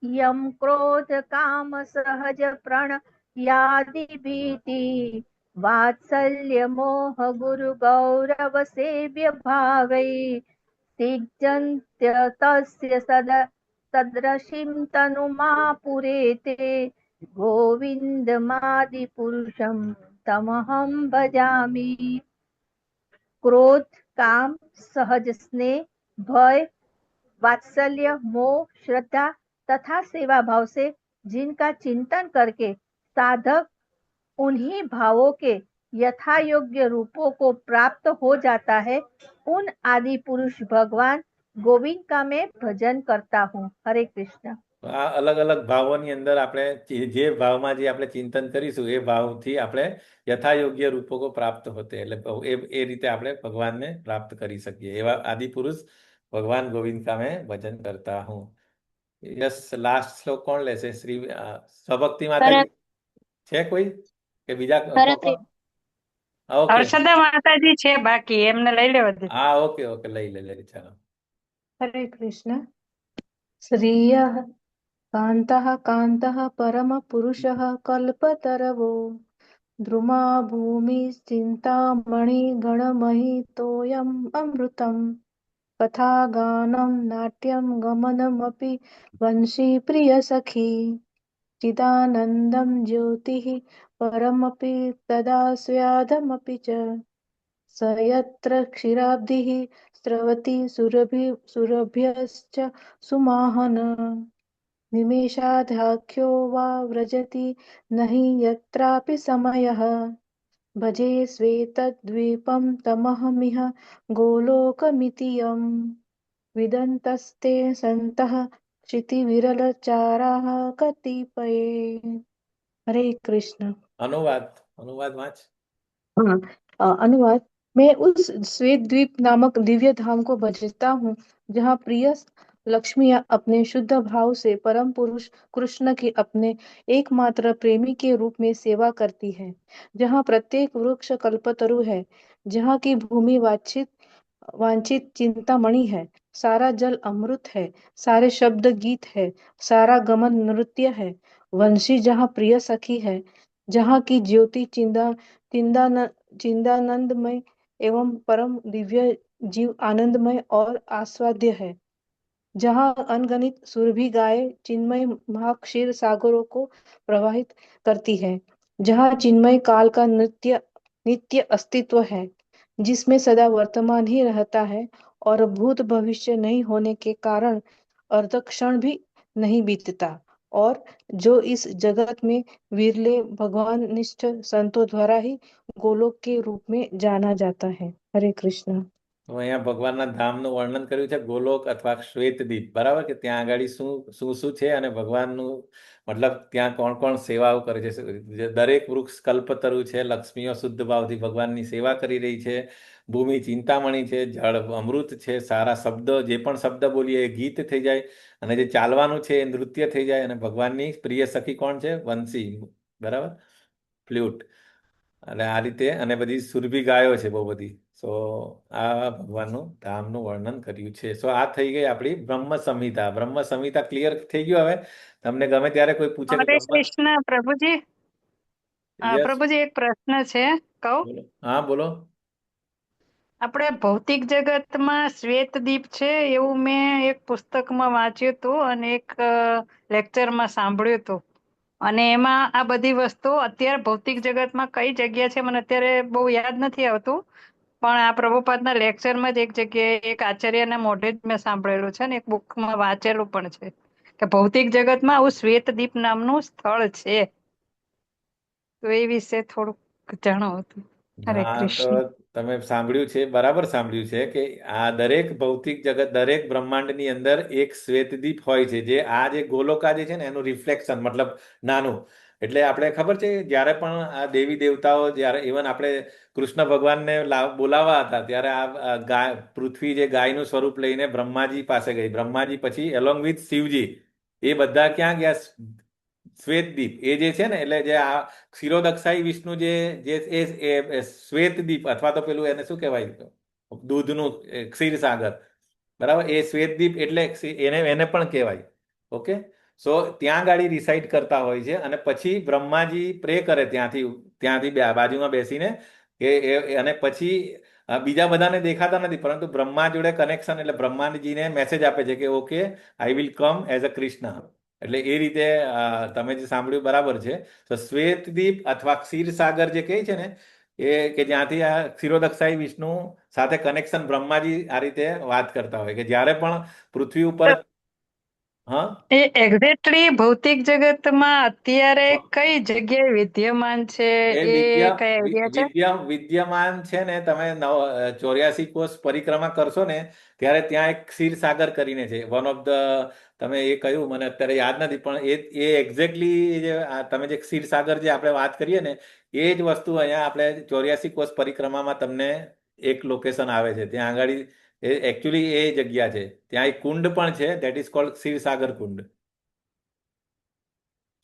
यम क्रोध काम सहज प्रण यादि भीति वात्सल्य मोह गुरु गौरव सेव्य भावै सिज्जन्त्य तस्य सदृशीं तनुमा पुरेते गोविन्दमादि पुरुषं तमहं भजामि। क्रोध, काम, सहज स्नेह, भय, वात्सल्य, मोह, श्रद्धा तथा सेवा भाव से जिनका चिंतन करके साधक उन्हीं भावों के यथा योग्य रूपों को प्राप्त हो जाता है, उन आदि पुरुष भगवान गोविंद का मैं भजन करता हूँ। हरे कृष्ण। આ અલગ અલગ ભાવોની અંદર આપણે જે ભાવમાં જે આપણે ચિંતન કરીશું એ ભાવથી આપણે યથાયોગ્ય રૂપકો પ્રાપ્ત હોતે એટલે એ રીતે આપણે ભગવાનને પ્રાપ્ત કરી શકીએ. એવા આદિ પુરુષ ભગવાન ગોવિંદ કા મેં ભજન કરતા હું. યસ, લાસ્ટ શ્લોક કોણ લેશે? શ્રી સ્વભક્તિ માતાજી છે કોઈ કે બીજા? ઓકે, હર્ષદા માતાજી છે બાકી, એમને લઈ લેવા દે. હા, ઓકે ઓકે, લઈ લે ચાલો. हरे कृष्ण। श्रियः कान्तः कान्तः परमपुरुषः कल्पतरवो द्रुमा भूमिश्चिन्तामणिगणमहितोऽयम् अमृतम् कथागानं नाट्यं गमनमपि वंशी प्रियसखी चिदानन्दं ज्योतिः परमपि तदा स्यादमपि च स यत्र क्षीराब्धिः स्रवति सुरभ्यश्च सुमाहन निमेषाध्याख्यो वा व्रजति नहि यत्रापि समयः भजे श्वेतद्वीपं तमहमिह गोलोकमिति यम् विदन्तस्ते सन्तः क्षितिविरलचाराः कतिपये। हरे कृष्ण। अनुवाद वाच। हाँ, अनुवाद। मैं उस श्वेत द्वीप नामक दिव्य धाम को भजता हूँ जहाँ प्रिय लक्ष्मियां अपने शुद्ध भाव से परम पुरुष कृष्ण की अपने एकमात्र प्रेमी के रूप में सेवा करती है, जहाँ प्रत्येक वृक्ष कल्पतरु है, जहाँ की भूमि वांछित चिंतामणि है, सारा जल अमृत है, सारे शब्द गीत है, सारा गमन नृत्य है, वंशी जहाँ प्रिय सखी है, जहाँ की ज्योति चिंदानंदमय एवं परम दिव्य जीव आनंदमय और आस्वाद्य है, जहाँ अनगणित सुरभि गाय चिन्मय महाक्षीर सागरों को प्रवाहित करती है, जहाँ चिन्मय काल का नित्य अस्तित्व है, जिसमें सदा वर्तमान ही रहता है और भूत भविष्य नहीं होने के कारण अर्धक्षण भी नहीं बीतता, और जो इस जगत में विरले भगवान निष्ठ संतों द्वारा ही गोलोक के रूप में जाना जाता है। हरे कृष्ण। તો અહીંયા ભગવાનના ધામનું વર્ણન કર્યું છે, ગોલોક અથવા શ્વેતદીપ, બરાબર, કે ત્યાં આગળ શું છે અને ભગવાનનું મતલબ ત્યાં કોણ કોણ સેવાઓ કરે છે. દરેક વૃક્ષ કલ્પતરુ છે, લક્ષ્મીઓ શુદ્ધ ભાવથી ભગવાનની સેવા કરી રહી છે, ભૂમિ ચિંતામણી છે, જળ અમૃત છે, સારા શબ્દ જે પણ શબ્દ બોલીએ એ ગીત થઈ જાય અને જે ચાલવાનું છે એ નૃત્ય થઈ જાય અને ભગવાનની પ્રિય સખી કોણ છે? વંશી, બરાબર, ફ્લ્યુટ. અને આ રીતે અને બધી સુરભી ગાયો છે બહુ બધી. સો આ ભગવાનનું ધામનું વર્ણન કર્યું છે. સો આ થઈ ગઈ આપણી બ્રહ્મ સંહિતા. બ્રહ્મ સંહિતા ક્લિયર થઈ ગયું. હવે તમને ગમે ત્યારે કોઈ પૂછે કે હરે કૃષ્ણ પ્રભુજી. પ્રભુજી એક પ્રશ્ન છે, કહું? હા, બોલો. આપણે ભૌતિક જગતમાં શ્વેતદીપ છે એવું મેં એક પુસ્તકમાં વાંચ્યું હતું અને એક લેક્ચરમાં સાંભળ્યું હતું, અને એમાં આ બધી વસ્તુઓ અત્યારે ભૌતિક જગતમાં કઈ જગ્યા છે મને અત્યારે બહુ યાદ નથી આવતું, પણ આ પ્રભુપાદના લેક્ચરમાં જ એક જગ્યાએ એક આચાર્યના મોઢે જ મેં સાંભળેલું છે ને એક બુકમાં વાંચેલું પણ છે કે ભૌતિક જગતમાં આવું શ્વેતદીપ નામનું સ્થળ છે. તો એ વિશે થોડુંક જણાવો હતું. હરે કૃષ્ણ. તમે સાંભળ્યું છે, બરાબર સાંભળ્યું છે કે આ દરેક ભૌતિક જગત, દરેક બ્રહ્માંડની અંદર એક શ્વેતદીપ હોય છે, જે આ જે ગોલોકા જે છે ને એનું રિફ્લેક્શન, મતલબ નાનું એટલે આપણે ખબર છે જ્યારે પણ આ દેવી દેવતાઓ જ્યારે ઇવન આપણે કૃષ્ણ ભગવાનને બોલાવવા હતા ત્યારે આ ગાય પૃથ્વી જે ગાયનું સ્વરૂપ લઈને બ્રહ્માજી પાસે ગઈ. બ્રહ્માજી પછી એલોંગ વિથ શિવજી એ બધા ક્યાં ગયા? શ્વેતદીપ એ જે છે ને, એટલે જે આ ક્ષીરોદક્ષાઈ વિષ્ણુ જે એ શ્વેતદીપ અથવા તો પેલું એને શું કહેવાય, દૂધનું ક્ષીરસાગર, બરાબર, એ શ્વેતદીપ એટલે એને પણ કહેવાય. ઓકે, સો ત્યાં ગાડી રિસાઇડ કરતા હોય છે અને પછી બ્રહ્માજી પ્રે કરે ત્યાંથી બાજુમાં બેસીને કે અને પછી બીજા બધાને દેખાતા નથી, પરંતુ બ્રહ્મા જોડે કનેક્શન, એટલે બ્રહ્માજીને મેસેજ આપે છે કે okay I will come as a Krishna. એટલે એ રીતે તમે જે સાંભળ્યું બરાબર છે. તો શ્વેતદીપ અથવા ક્ષીરસાગર જે કહે છે ને, એ કે જ્યાંથી આ ક્ષીરોદક્ષાઈ વિષ્ણુ સાથે કનેક્શન બ્રહ્માજી આ રીતે વાત કરતા હોય કે જ્યારે પણ પૃથ્વી ઉપર એ એક્ઝેક્ટલી ભૌતિક જગતમાં અત્યારે કઈ જગ્યાએ વિદ્યમાન છે, એ કઈ આઈડિયા છે? વિદ્યમાન છે ને, તમે 84 કોષ પરિક્રમા કરશો ને ત્યારે ત્યાં એક ક્ષીરસાગર કરીને છે, વન ઓફ ધ, તમે એ કહ્યું મને અત્યારે યાદ નથી, પણ એ એક્ઝેક્ટલી જે તમે જે ક્ષીરસાગર જે આપણે વાત કરીએ ને, એ જ વસ્તુ અહીંયા આપણે 84 કોષ પરિક્રમામાં તમને એક લોકેશન આવે છે. ત્યાં આગળ એકચ્યુઅલી એ જગ્યા છે. ત્યાં એક કુંડ પણ છે, દેટ ઇઝ કોલ્ડ ક્ષીરસાગર કુંડ.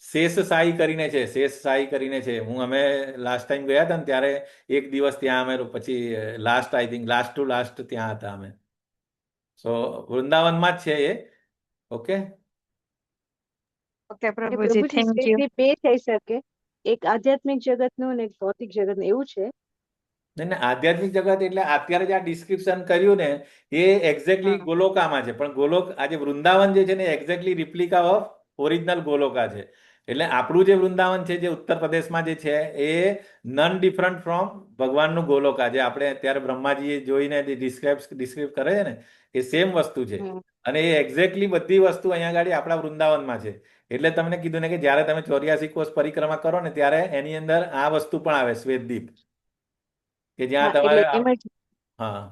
શેષશાહી કરીને છે, શેષશાહી કરીને છે. અમે લાસ્ટ ટાઈમ ગયા હતા ને ત્યારે એક દિવસ ત્યાં અમે પછી last I think last two last ત્યાં હતા અમે. સો વૃંદાવનમાં જ છે એ. ઓકે ઓકે પ્રભુજી, પ્રભુજી થેન્ક યુ. શ્વેતદીપ બે થઈ શકે, એક આધ્યાત્મિક જગતનું અને એક ભૌતિક જગતનું, એવું છે? નહીં, આધ્યાત્મિક જગત એટલે અત્યારે જે આ ડિસ્ક્રિપ્શન કર્યું ને એ એક્ઝેક્ટલી ગોલોકામાં છે, પણ ગોલોક આજે વૃંદાવન જે છે ને એક્ઝેક્ટલી રિપ્લિકા ઓફ ઓરિજિનલ ગોલોકા છે. એટલે આપણું જે વૃંદાવન છે જે ઉત્તર પ્રદેશમાં જે છે એ નન ડિફરન્ટ ફ્રોમ ભગવાનનું ગોલોકા, જે આપણે અત્યારે બ્રહ્માજીએ જોઈને ડિસ્ક્રાઇબ કરે છે ને એ સેમ વસ્તુ છે. અને એ એક્ઝેક્ટલી બધી વસ્તુ અહીંયા આગળ આપણા વૃંદાવનમાં છે. એટલે તમને કીધું ને કે જ્યારે તમે 84 કોષ પરિક્રમા કરો ને ત્યારે એની અંદર આ વસ્તુ પણ આવે, શ્વેતદીપ, કે જ્યાં તમારે હા.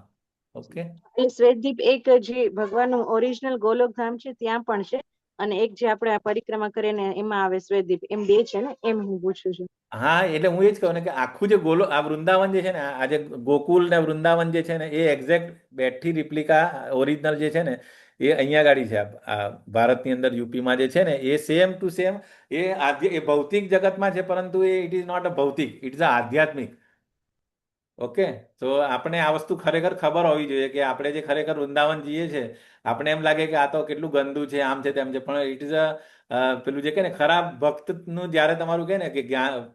ઓકે, એટલે શ્વેતદીપ એક જે ભગવાનનું ઓરિજિનલ ગોલોકધામ છે ત્યાં પણ છે, અને એક જે આપણે આ પરિક્રમા કરીને એમાં આવે શ્વેતદીપ, એમ બે છે ને, એમ હું પૂછું છું. હા, એટલે હું એ જ કહું ને કે આખું જે આ વૃંદાવન જે છે ને, આ જે ગોકુલ ને વૃંદાવન જે છે ને એ એક્ઝેક્ટ બેઠી રિપ્લિકા ઓરિજિનલ જે છે ને એ અહીંયા ગાડી છે. આ ભારતની અંદર યુપીમાં જે છે ને એ સેમ ટુ સેમ એ ભૌતિક જગતમાં છે, પરંતુ એ ઇટ ઇઝ નોટ અ ભૌતિક, ઇટ ઇઝ અ આધ્યાત્મિક. ઓકે, તો આપણે આ વસ્તુ ખરેખર ખબર હોવી જોઈએ કે આપણે જે ખરેખર વૃંદાવન જઈએ છે, આપણે એમ લાગે કે આ તો કેટલું ગંદુ છે, આમ છે તેમ છે, પણ ઇટ ઇઝ અ પેલું જે કે ને ખરાબ ભક્તનું જ્યારે તમારું કહે ને કે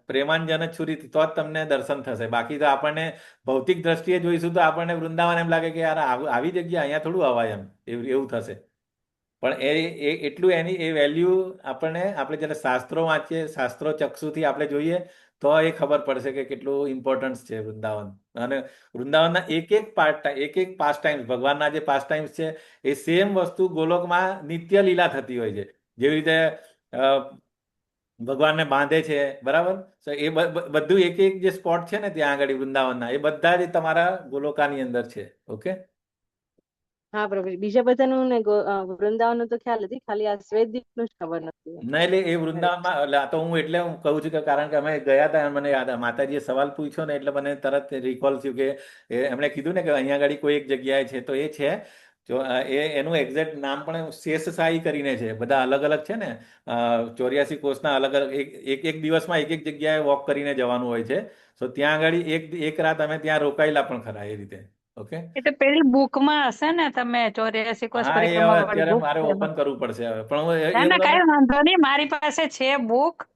પ્રેમાંજન છુરી, તો જ તમને દર્શન થશે. બાકી તો આપણને ભૌતિક દ્રષ્ટિએ જોઈશું તો આપણને વૃંદાવન એમ લાગે કે યાર આવી જગ્યા અહીંયા થોડું અવાય, એમ એવું થશે. પણ એ એટલું એની એ વેલ્યુ આપણે જ્યારે શાસ્ત્રો વાંચીએ, શાસ્ત્રો ચક્ષુથી આપણે જોઈએ તો એ ખબર પડશે કે કેટલું ઇમ્પોર્ટન્સ છે વૃંદાવન. અને વૃંદાવનના એક પાસ ટાઈમ્સ, ભગવાનના જે પાસ ટાઈમ્સ છે એ સેમ વસ્તુ ગોલોકમાં નિત્ય લીલા થતી હોય છે. જેવી રીતે ભગવાનને બાંધે છે, બરાબર, તો એ બધું એક જે સ્પોટ છે ને ત્યાં આગળ વૃંદાવનના, એ બધા જ તમારા ગોલોકાની અંદર છે. ઓકે, હા પ્રભુ, બીજા બધાનું ને વૃંદાવનનું તો ખ્યાલ હતી, ખાલી આ શ્વેતદીપનું જ ખબર નથી. ના, એટલે એ વૃંદાવનમાં એટલે તો હું કહું છું કે કારણ કે અમે ગયા હતા, મને યાદ માતાજીએ સવાલ પૂછ્યો ને એટલે મને તરત રિકોલ થયું કે એમણે કીધું ને કે અહીંયા આગળ કોઈ એક જગ્યાએ છે, તો એ છે. જો એનું એક્ઝેક્ટ નામ પણ શેષશાહી કરીને છે. બધા અલગ અલગ છે ને, 84 કોષના અલગ અલગ એક દિવસમાં એક જગ્યાએ વોક કરીને જવાનું હોય છે. તો ત્યાં આગળ એક રાત અમે ત્યાં રોકાયેલા પણ ખરા એ રીતે. ઓકે, એ તો પેલી બુકમાં હશે ને, તમે 84 કોષ હા, એ પરિક્રમા વાળી અત્યારે બુક. મારે ઓપન કરવું પડશે હવે, પણ ના ના, કઈ વાંધો નહીં, મારી પાસે છે બુક,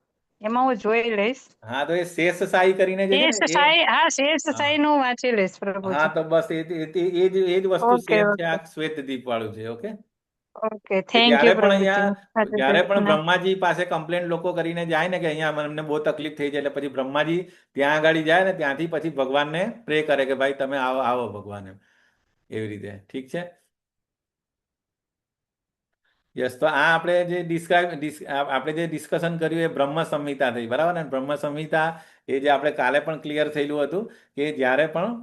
એમાં હું જોઈ લઈશ. હા, તો એ શેષશાહી કરીને જે છે ને શેષશાહી નું વાંચી લઈશ પ્રભુજી. હા, તો બસ એ જ વસ્તુ સેમ છે, આ શ્વેતદીપ વાળું છે. ઓકે, ઓકે, થેન્ક યુ પ્રભુજી. જ્યારે પણ બ્રહ્માજી પાસે કમ્પ્લેન્ટ લોકો કરીને જાય ને કે અહીંયા અમને બહુ તકલીફ થઈ જાય, એટલે પછી બ્રહ્માજી ત્યાં આગળ જાય ને ત્યાંથી પછી ભગવાનને પ્રે કરે કે ભાઈ તમે આવો ભગવાન, એમ એવી રીતે. ઠીક છે, યસ. તો આ આપણે જે ડિસ્કશન કર્યું એ બ્રહ્મ સંહિતા થઈ, બરાબર ને? બ્રહ્મ સંહિતા એ જે આપણે કાલે પણ ક્લિયર થયેલું હતું કે જ્યારે પણ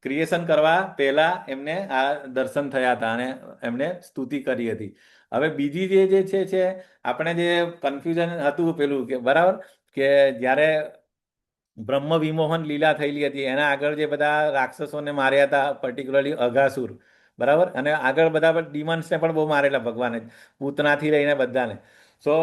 ક્રિએશન કરવા પહેલા એમને આ દર્શન થયા હતા અને એમને સ્તુતિ કરી હતી. હવે બીજી જે છે આપણે જે કન્ફ્યુઝન હતું પેલું કે બરાબર કે જ્યારે બ્રહ્મ વિમોહન લીલા થયેલી હતી એના આગળ જે બધા રાક્ષસોને માર્યા હતા, પર્ટિક્યુલરલી અઘાસુર, બરાબર, અને આગળ બધા ડિમન્સને પણ બહુ મારેલા ભગવાને, પૂતનાથી લઈને બધાને. સો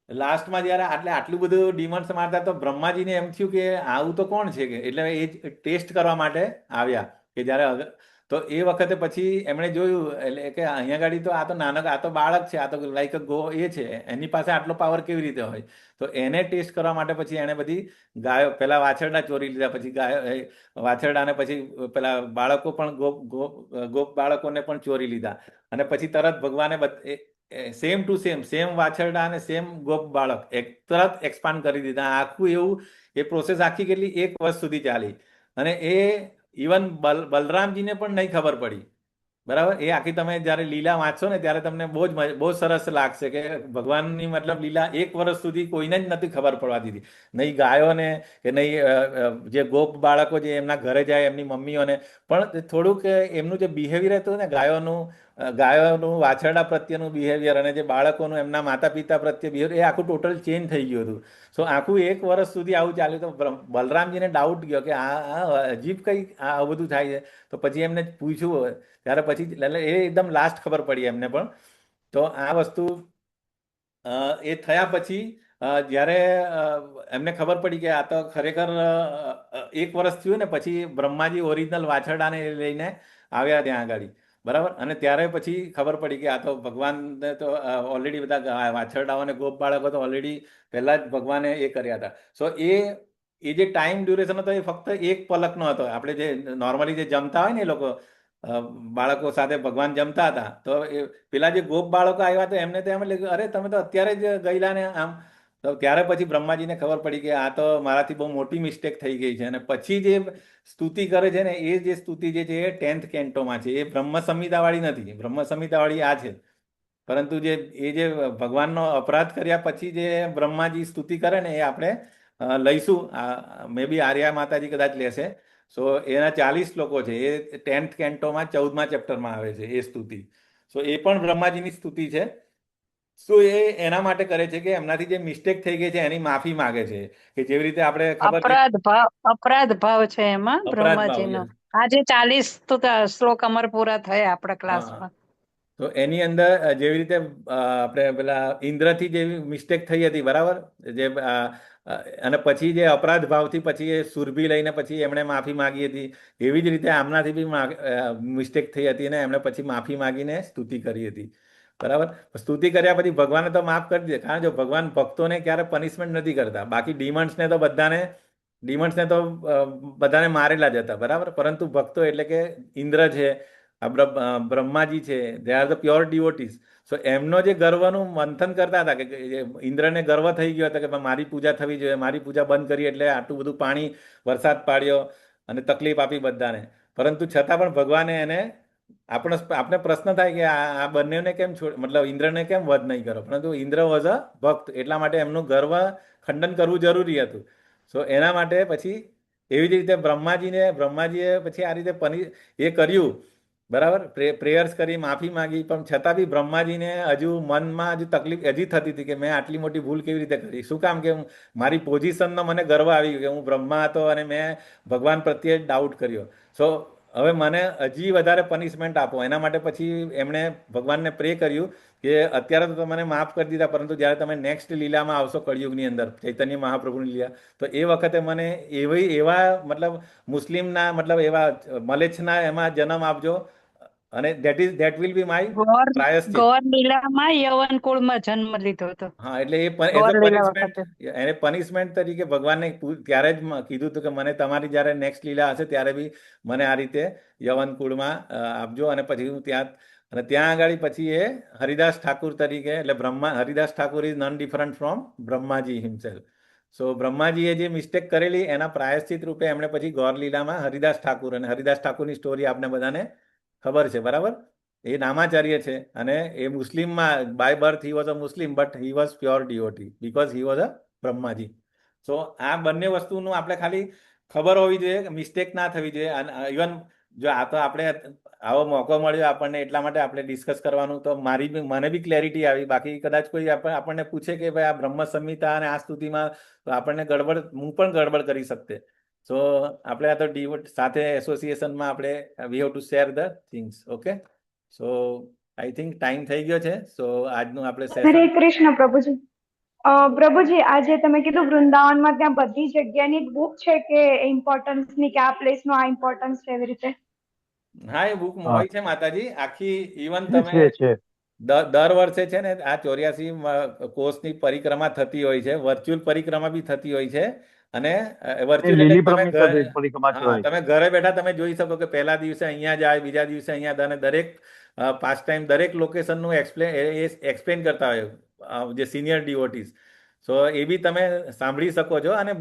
લાસ્ટમાં જ્યારે આટલું બધું ડિમન્સ મારતા તો બ્રહ્માજીને એમ થયું કે આવું તો કોણ છે, કે એટલે એ ટેસ્ટ કરવા માટે આવ્યા કે જ્યારે તો એ વખતે પછી એમણે જોયું એટલે કે અહીંયા ગાડી તો આ તો આ તો બાળક છે, આ તો લાઈક એ છે, એની પાસે આટલો પાવર કેવી રીતે હોય? તો એને ટેસ્ટ કરવા માટે પછી એણે બધી ગાયો, પેલા વાછરડા ચોરી લીધા, પછી ગાયો વાછરડાને, પછી પેલા બાળકો પણ ગોપ બાળકોને પણ ચોરી લીધા, અને પછી તરત ભગવાને સેમ ટુ સેમ વાછરડા અને સેમ ગોપ બાળક તરત એક્સપાન્ડ કરી દીધા. આખું એવું એ પ્રોસેસ આખી કેટલી 1 વર્ષ સુધી ચાલી, અને એ ઇવન બલરામજીને પણ નહીં ખબર પડી, બરાબર. એ આખી તમે જ્યારે લીલા વાંચશો ને ત્યારે તમને બહુ સરસ લાગશે કે ભગવાનની મતલબ લીલા 1 વર્ષ સુધી કોઈને જ નથી ખબર પડવા દીધી, નહીં ગાયોને કે નહીં જે ગોપ બાળકો જે એમના ઘરે જાય એમની મમ્મીઓને, પણ થોડુંક એમનું જે બિહેવિયર હતું ને, ગાયોનું વાછરડા પ્રત્યેનું બિહેવિયર અને જે બાળકોનું એમના માતા પિતા પ્રત્યે બિહેવિયર, એ આખું ટોટલ ચેન્જ થઈ ગયું હતું. સો આખું 1 વર્ષ સુધી આવું ચાલ્યું. તો બલરામજીને ડાઉટ ગયો કે આ અજીબ કઈ આ બધું થાય છે. તો પછી એમને પૂછ્યું, ત્યારે પછી એ એકદમ લાસ્ટ ખબર પડી એમને પણ. તો આ વસ્તુ એ થયા પછી જ્યારે એમને ખબર પડી કે આ તો ખરેખર 1 વર્ષ થયું ને, પછી બ્રહ્માજી ઓરિજિનલ વાછરડાને લઈને આવ્યા ત્યાં આગળ, બરાબર. અને ત્યારે પછી ખબર પડી કે આ તો ભગવાનને તો ઓલરેડી બધા વાછરડાઓને ગોપ બાળકો તો ઓલરેડી પહેલા જ ભગવાને એ કર્યા હતા. સો એ જે ટાઈમ ડ્યુરેશન હતો એ ફક્ત 1 પલકનો હતો. આપણે જે નોર્મલી જે જમતા હોય ને, એ લોકો બાળકો સાથે ભગવાન જમતા હતા, તો એ પેલા જે ગોપ બાળકો આવ્યા તો એમને તો એમ લાગ્યું, અરે તમે તો અત્યારે જ ગયેલા ને આમ. તો ત્યારે પછી બ્રહ્માજીને ખબર પડી કે આ તો મારાથી બહુ મોટી મિસ્ટેક થઈ ગઈ છે. અને પછી જે સ્તુતિ કરે છે ને, એ જે સ્તુતિ જે છે એ 10th કેન્ટોમાં છે. એ બ્રહ્મ સંહિતાવાળી નથી, બ્રહ્મ સંહિતાવાળી આ છે. પરંતુ એ જે ભગવાનનો અપરાધ કર્યા પછી જે બ્રહ્માજી સ્તુતિ કરે ને, એ આપણે લઈશું. મે બી આર્યા માતાજી કદાચ લેશે. સો એના 40 શ્લોકો છે, એ 10th કેન્ટોમાં 14મા ચેપ્ટરમાં આવે છે એ સ્તુતિ. સો એ પણ બ્રહ્માજીની સ્તુતિ છે. સો એ એના માટે કરે છે કે એમનાથી જે મિસ્ટેક થઈ ગઈ છે એની માફી માંગે છે, કે જેવી રીતે આપણે ખબર અપરાધ ભાવ છે એમાં અપરાધ ભાવ, બ્રહ્માજીનો. આજે 40 તો શ્લોક અમર પૂરા થયા આપણા ક્લાસમાં. તો એની અંદર જેવી રીતે આપણે પેલા ઇન્દ્રથી જેવી મિસ્ટેક થઈ હતી, બરાબર, જે અને પછી જે અપરાધ ભાવથી પછી એ સુરભી લઈને પછી એમણે માફી માંગી હતી, એવી જ રીતે આમનાથી બી મિસ્ટેક થઈ હતી ને એમણે પછી માફી માંગીને સ્તુતિ કરી હતી, બરાબર. સ્તુતિ કર્યા પછી ભગવાને તો માફ કરી દે, કારણ જો ભગવાન ભક્તોને ક્યારે પનિશમેન્ટ નથી કરતા. બાકી ડિમન્ડ્સને તો બધાને મારેલા જ હતા, બરાબર. પરંતુ ભક્તો એટલે કે ઇન્દ્ર છે, બ્રહ્માજી છે, દે આર ધ પ્યોર ડિવોટીઝ. સો એમનો જે ગર્વનું મંથન કરતા હતા, કે ઇન્દ્રને ગર્વ થઈ ગયો હતો કે મારી પૂજા થવી જોઈએ, મારી પૂજા બંધ કરી એટલે આટલું બધું પાણી વરસાદ પાડ્યો અને તકલીફ આપી બધાને. પરંતુ છતાં પણ ભગવાને એને આપણે પ્રશ્ન થાય કે આ બંનેને કેમ મતલબ ઇન્દ્રને કેમ વધ નહીં કરો? પરંતુ ઇન્દ્ર વોઝ અ ભક્ત, એટલા માટે એમનું ગર્વ ખંડન કરવું જરૂરી હતું. સો એના માટે પછી એવી જ રીતે બ્રહ્માજીએ પછી આ રીતે એ કર્યું, બરાબર. પ્રેયર્સ કરી, માફી માંગી, પણ છતાં બી બ્રહ્માજીને હજુ મનમાં હજુ તકલીફ હજી થતી હતી કે મેં આટલી મોટી ભૂલ કેવી રીતે કરી? શું કામ? કે મારી પોઝિશનનો મને ગર્વ આવી ગયો કે હું બ્રહ્મા હતો અને મેં ભગવાન પ્રત્યે ડાઉટ કર્યો. સો હવે મને હજી વધારે પનિશમેન્ટ આપો. એના માટે પછી એમણે ભગવાનને પ્રે કર્યું કે અત્યારે તો મને માફ કરી દીધા, પરંતુ જ્યારે તમે નેક્સ્ટ લીલામાં આવશો કળિયુગની અંદર, ચૈતન્ય મહાપ્રભુની લીલા, તો એ વખતે મને એવા મતલબ મુસ્લિમના મતલબ એવા મલેચ્છના એમાં જન્મ આપજો, અને ધેટ વિલ બી માય પ્રાયશ્ચિત. ગોર લીલામાં યવન કુળમાં જન્મ લીધો હતો. હા, એટલે એ પનિશમેન્ટ, એને પનિશમેન્ટ તરીકે ભગવાનને ત્યારે જ કીધું હતું કે મને તમારી જ્યારે નેક્સ્ટ લીલા હશે ત્યારે બી મને આ રીતે યવન કુળમાં આપજો. અને પછી હું ત્યાં આગળ પછી એ હરિદાસ ઠાકુર તરીકે, એટલે Haridas Thakur is none different from Brahmaji himself. So બ્રહ્માજીએ જે મિસ્ટેક કરેલી એના પ્રાયશ્ચિત રૂપે એમણે પછી ગોર લીલામાં હરિદાસ ઠાકુર, અને હરિદાસ ઠાકુરની સ્ટોરી આપણે બધાને ખબર છે, બરાબર. એ નામાચાર્ય છે, અને એ મુસ્લિમમાં by birth he was a Muslim, but he was pure devotee because he was a Brahmaji. So આ બંને વસ્તુનું આપણે ખાલી ખબર હોવી જોઈએ, મિસ્ટેક ના થવી જોઈએ. ઇવન જો આ તો આપણે આવો મોકો મળ્યો આપણને, એટલા માટે આપણે ડિસ્કસ કરવાનું, તો મને બી ક્લેરિટી આવી. બાકી કદાચ કોઈ આપણને પૂછે કે ભાઈ આ બ્રહ્મ સંહિતા અને આ સ્તુતિમાં, તો આપણને હું પણ ગડબડ કરી શકતે. સો આપણે આ તો સાથે એસોસિએશનમાં આપણે we have to share the things. Okay, so I think time થઈ ગયો છે. સો આજનું આપણે હરે સેશન. કૃષ્ણ પ્રભુજી. પ્રભુજી, આજે તમે કીધું વૃંદાવનમાં ત્યાં બધી જગ્યાની એક બુક છે કે ઇમ્પોર્ટન્સ ની, કે આ પ્લેસ નો આ ઇમ્પોર્ટન્સ છે, એવી રીતે? હા, એ બુક હોય છે માતાજી આખી. ઇવન છે તમે છે દર વર્ષે છે ને આ 84 કોષની પરિક્રમા થતી હોય છે, વર્ચ્યુઅલ પરિક્રમા બી થતી હોય છે. અને વર્ચ્યુઅલ એટલે લીલી તમે પરિક્રમા હા, કહેવાય. તમે ઘરે બેઠા તમે જોઈ શકો કે પહેલા દિવસે અહીંયા જાય, બીજા દિવસે અહીંયા જાય, અને દરેક પાસ ટાઈમ દરેક લોકેશનનું એક્સપ્લેન કરતા હોય જે સિનિયર ડિવોટીઝ. સો એ બી તમે સાંભળી શકો છો, અને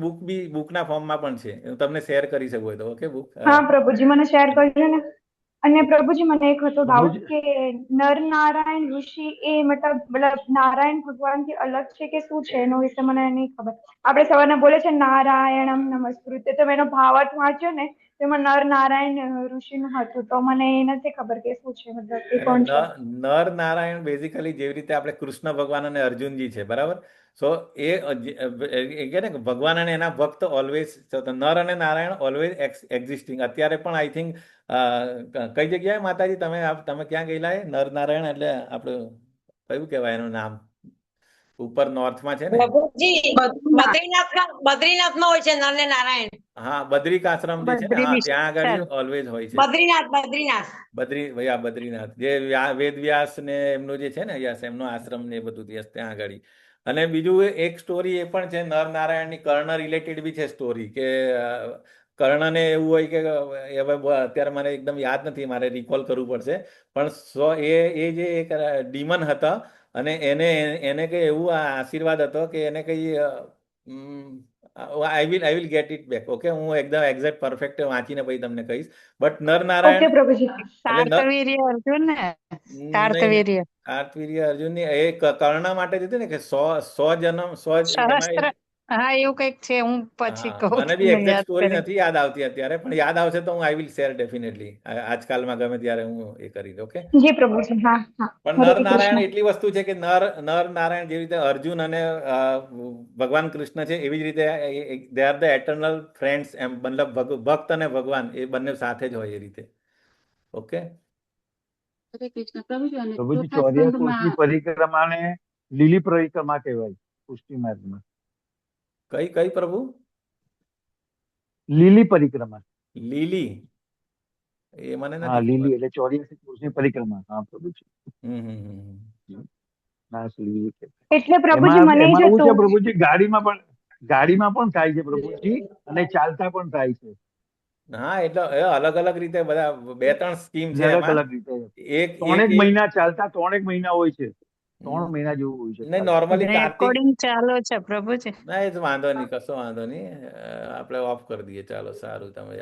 બુકના ફોર્મમાં પણ છે. હું તમને શેર કરી શકું હોય તો. Okay, book. હા પ્રભુજી, મને શેર કરજો ને. અને પ્રભુજી, મને એક હતો ડાઉટ કે નર નારાયણ ઋષિ એ મતલબ નારાયણ ભગવાન થી અલગ છે કે શું છે? એનો વિશે મને નહીં ખબર. આપણે સવારના બોલે છે નારાયણમ નમસ્કૃત્ય, તો એનો ભાવાર્થ વાંચ્યો ને, તેમાં નર નારાયણ ઋષિ નું હતું, તો મને એ નથી ખબર કે શું છે, મતલબ એ કોણ છે? નર નારાયણ બેઝિકલી જેવી રીતે આપણે કૃષ્ણ ભગવાન અને અર્જુનજી છે, બરાબર? સો એ કે ને ભગવાન અને એના ભક્ત ઓલવેઝ, નર અને નારાયણ ઓલવેઝ એક્ઝિસ્ટિંગ. અત્યારે પણ આઈ થિંક કઈ જગ્યાએ માતાજી તમે ક્યાં ગયેલા? નર નારાયણ એટલે આપણું કયું કહેવાય એનું નામ? ઉપર નોર્થમાં છે ને, બદ્રીનાથમાં હોય છે નર ને નારાયણ. હા, બદ્રિક આશ્રમ જે છે ને, હા, ત્યાં આગળ ઓલવેઝ હોય છે. બદ્રીનાથ જે વેદવ્યાસ ને એમનું જે છે ને, યસ, એમનો આશ્રમ ને એ બધું ત્યાં આગળ. અને બીજું એક સ્ટોરી એ પણ છે નર નારાયણની, કર્ણ રિલેટેડ બી છે સ્ટોરી, કે કર્ણને એવું હોય કે હવે અત્યારે મને એકદમ યાદ નથી, મારે રિકોલ કરવું પડશે, પણ એ જે એક ડીમન હતા, અને એને કઈ એવું આશીર્વાદ હતો કે એને કઈ I will get it back. Okay, હું એકદમ એક્ઝેક્ટ પરફેક્ટ વાંચીને પછી તમને કહીશ. બટ નર નારાયણ કાર્તવીર્ય અર્જુન ની એ કર્ણ માટે જ હતું ને, કે 100 જન્મ 100 હા, એવું કઈક છે. હું પછી કહું. મને બી એક્ઝેક્ટ સ્ટોરી નથી યાદ આવતી અત્યારે, પણ યાદ આવશે તો હું આઈ વિલ શેર ડેફિનેટલી આજકાલમાં ગમે ત્યારે હું એ કરીશ. ઓકે જી પ્રભુજી. હા હા. પણ નર નારાયણ એટલી વસ્તુ છે કે નર નારાયણ જેવી રીતે અર્જુન અને ભગવાન કૃષ્ણ છે, એવી જ રીતે they are the eternal friends. એમ મતલબ ભક્ત અને ભગવાન એ બંને સાથે જ હોય એ રીતે. ઓકે, પ્રભુજી, 84 કોષની પરિક્રમાને લીલી પરિક્રમા કહેવાય પુષ્ટિ માર્ગમાં. કઈ પ્રભુ? લીલી પરિક્રમા. લીલી એ મને નથી. હા, લીલી એટલે 84 કોષની પરિક્રમા. હા પ્રભુજી. એટલે પ્રભુજી મને એમાં એવું છે જ પ્રભુજી, ગાડીમાં પણ થાય છે પ્રભુજી, અને ચાલતા પણ થાય છે. હા, એટલે અલગ અલગ રીતે બધા 2-3 સ્કીમ છે અલગ એમાં. અલગ રીતે 3 મહિના ચાલતા, 3 મહિના હોય છે, 3 મહિના જેવું હોય છે. નહીં, નોર્મલી રેકોર્ડિંગ ચાલુ છે પ્રભુજી. ના, એ તો વાંધો નહીં, કશો વાંધો નહીં. આપણે ઓફ કરી દઈએ. ચાલો, સારું. તમે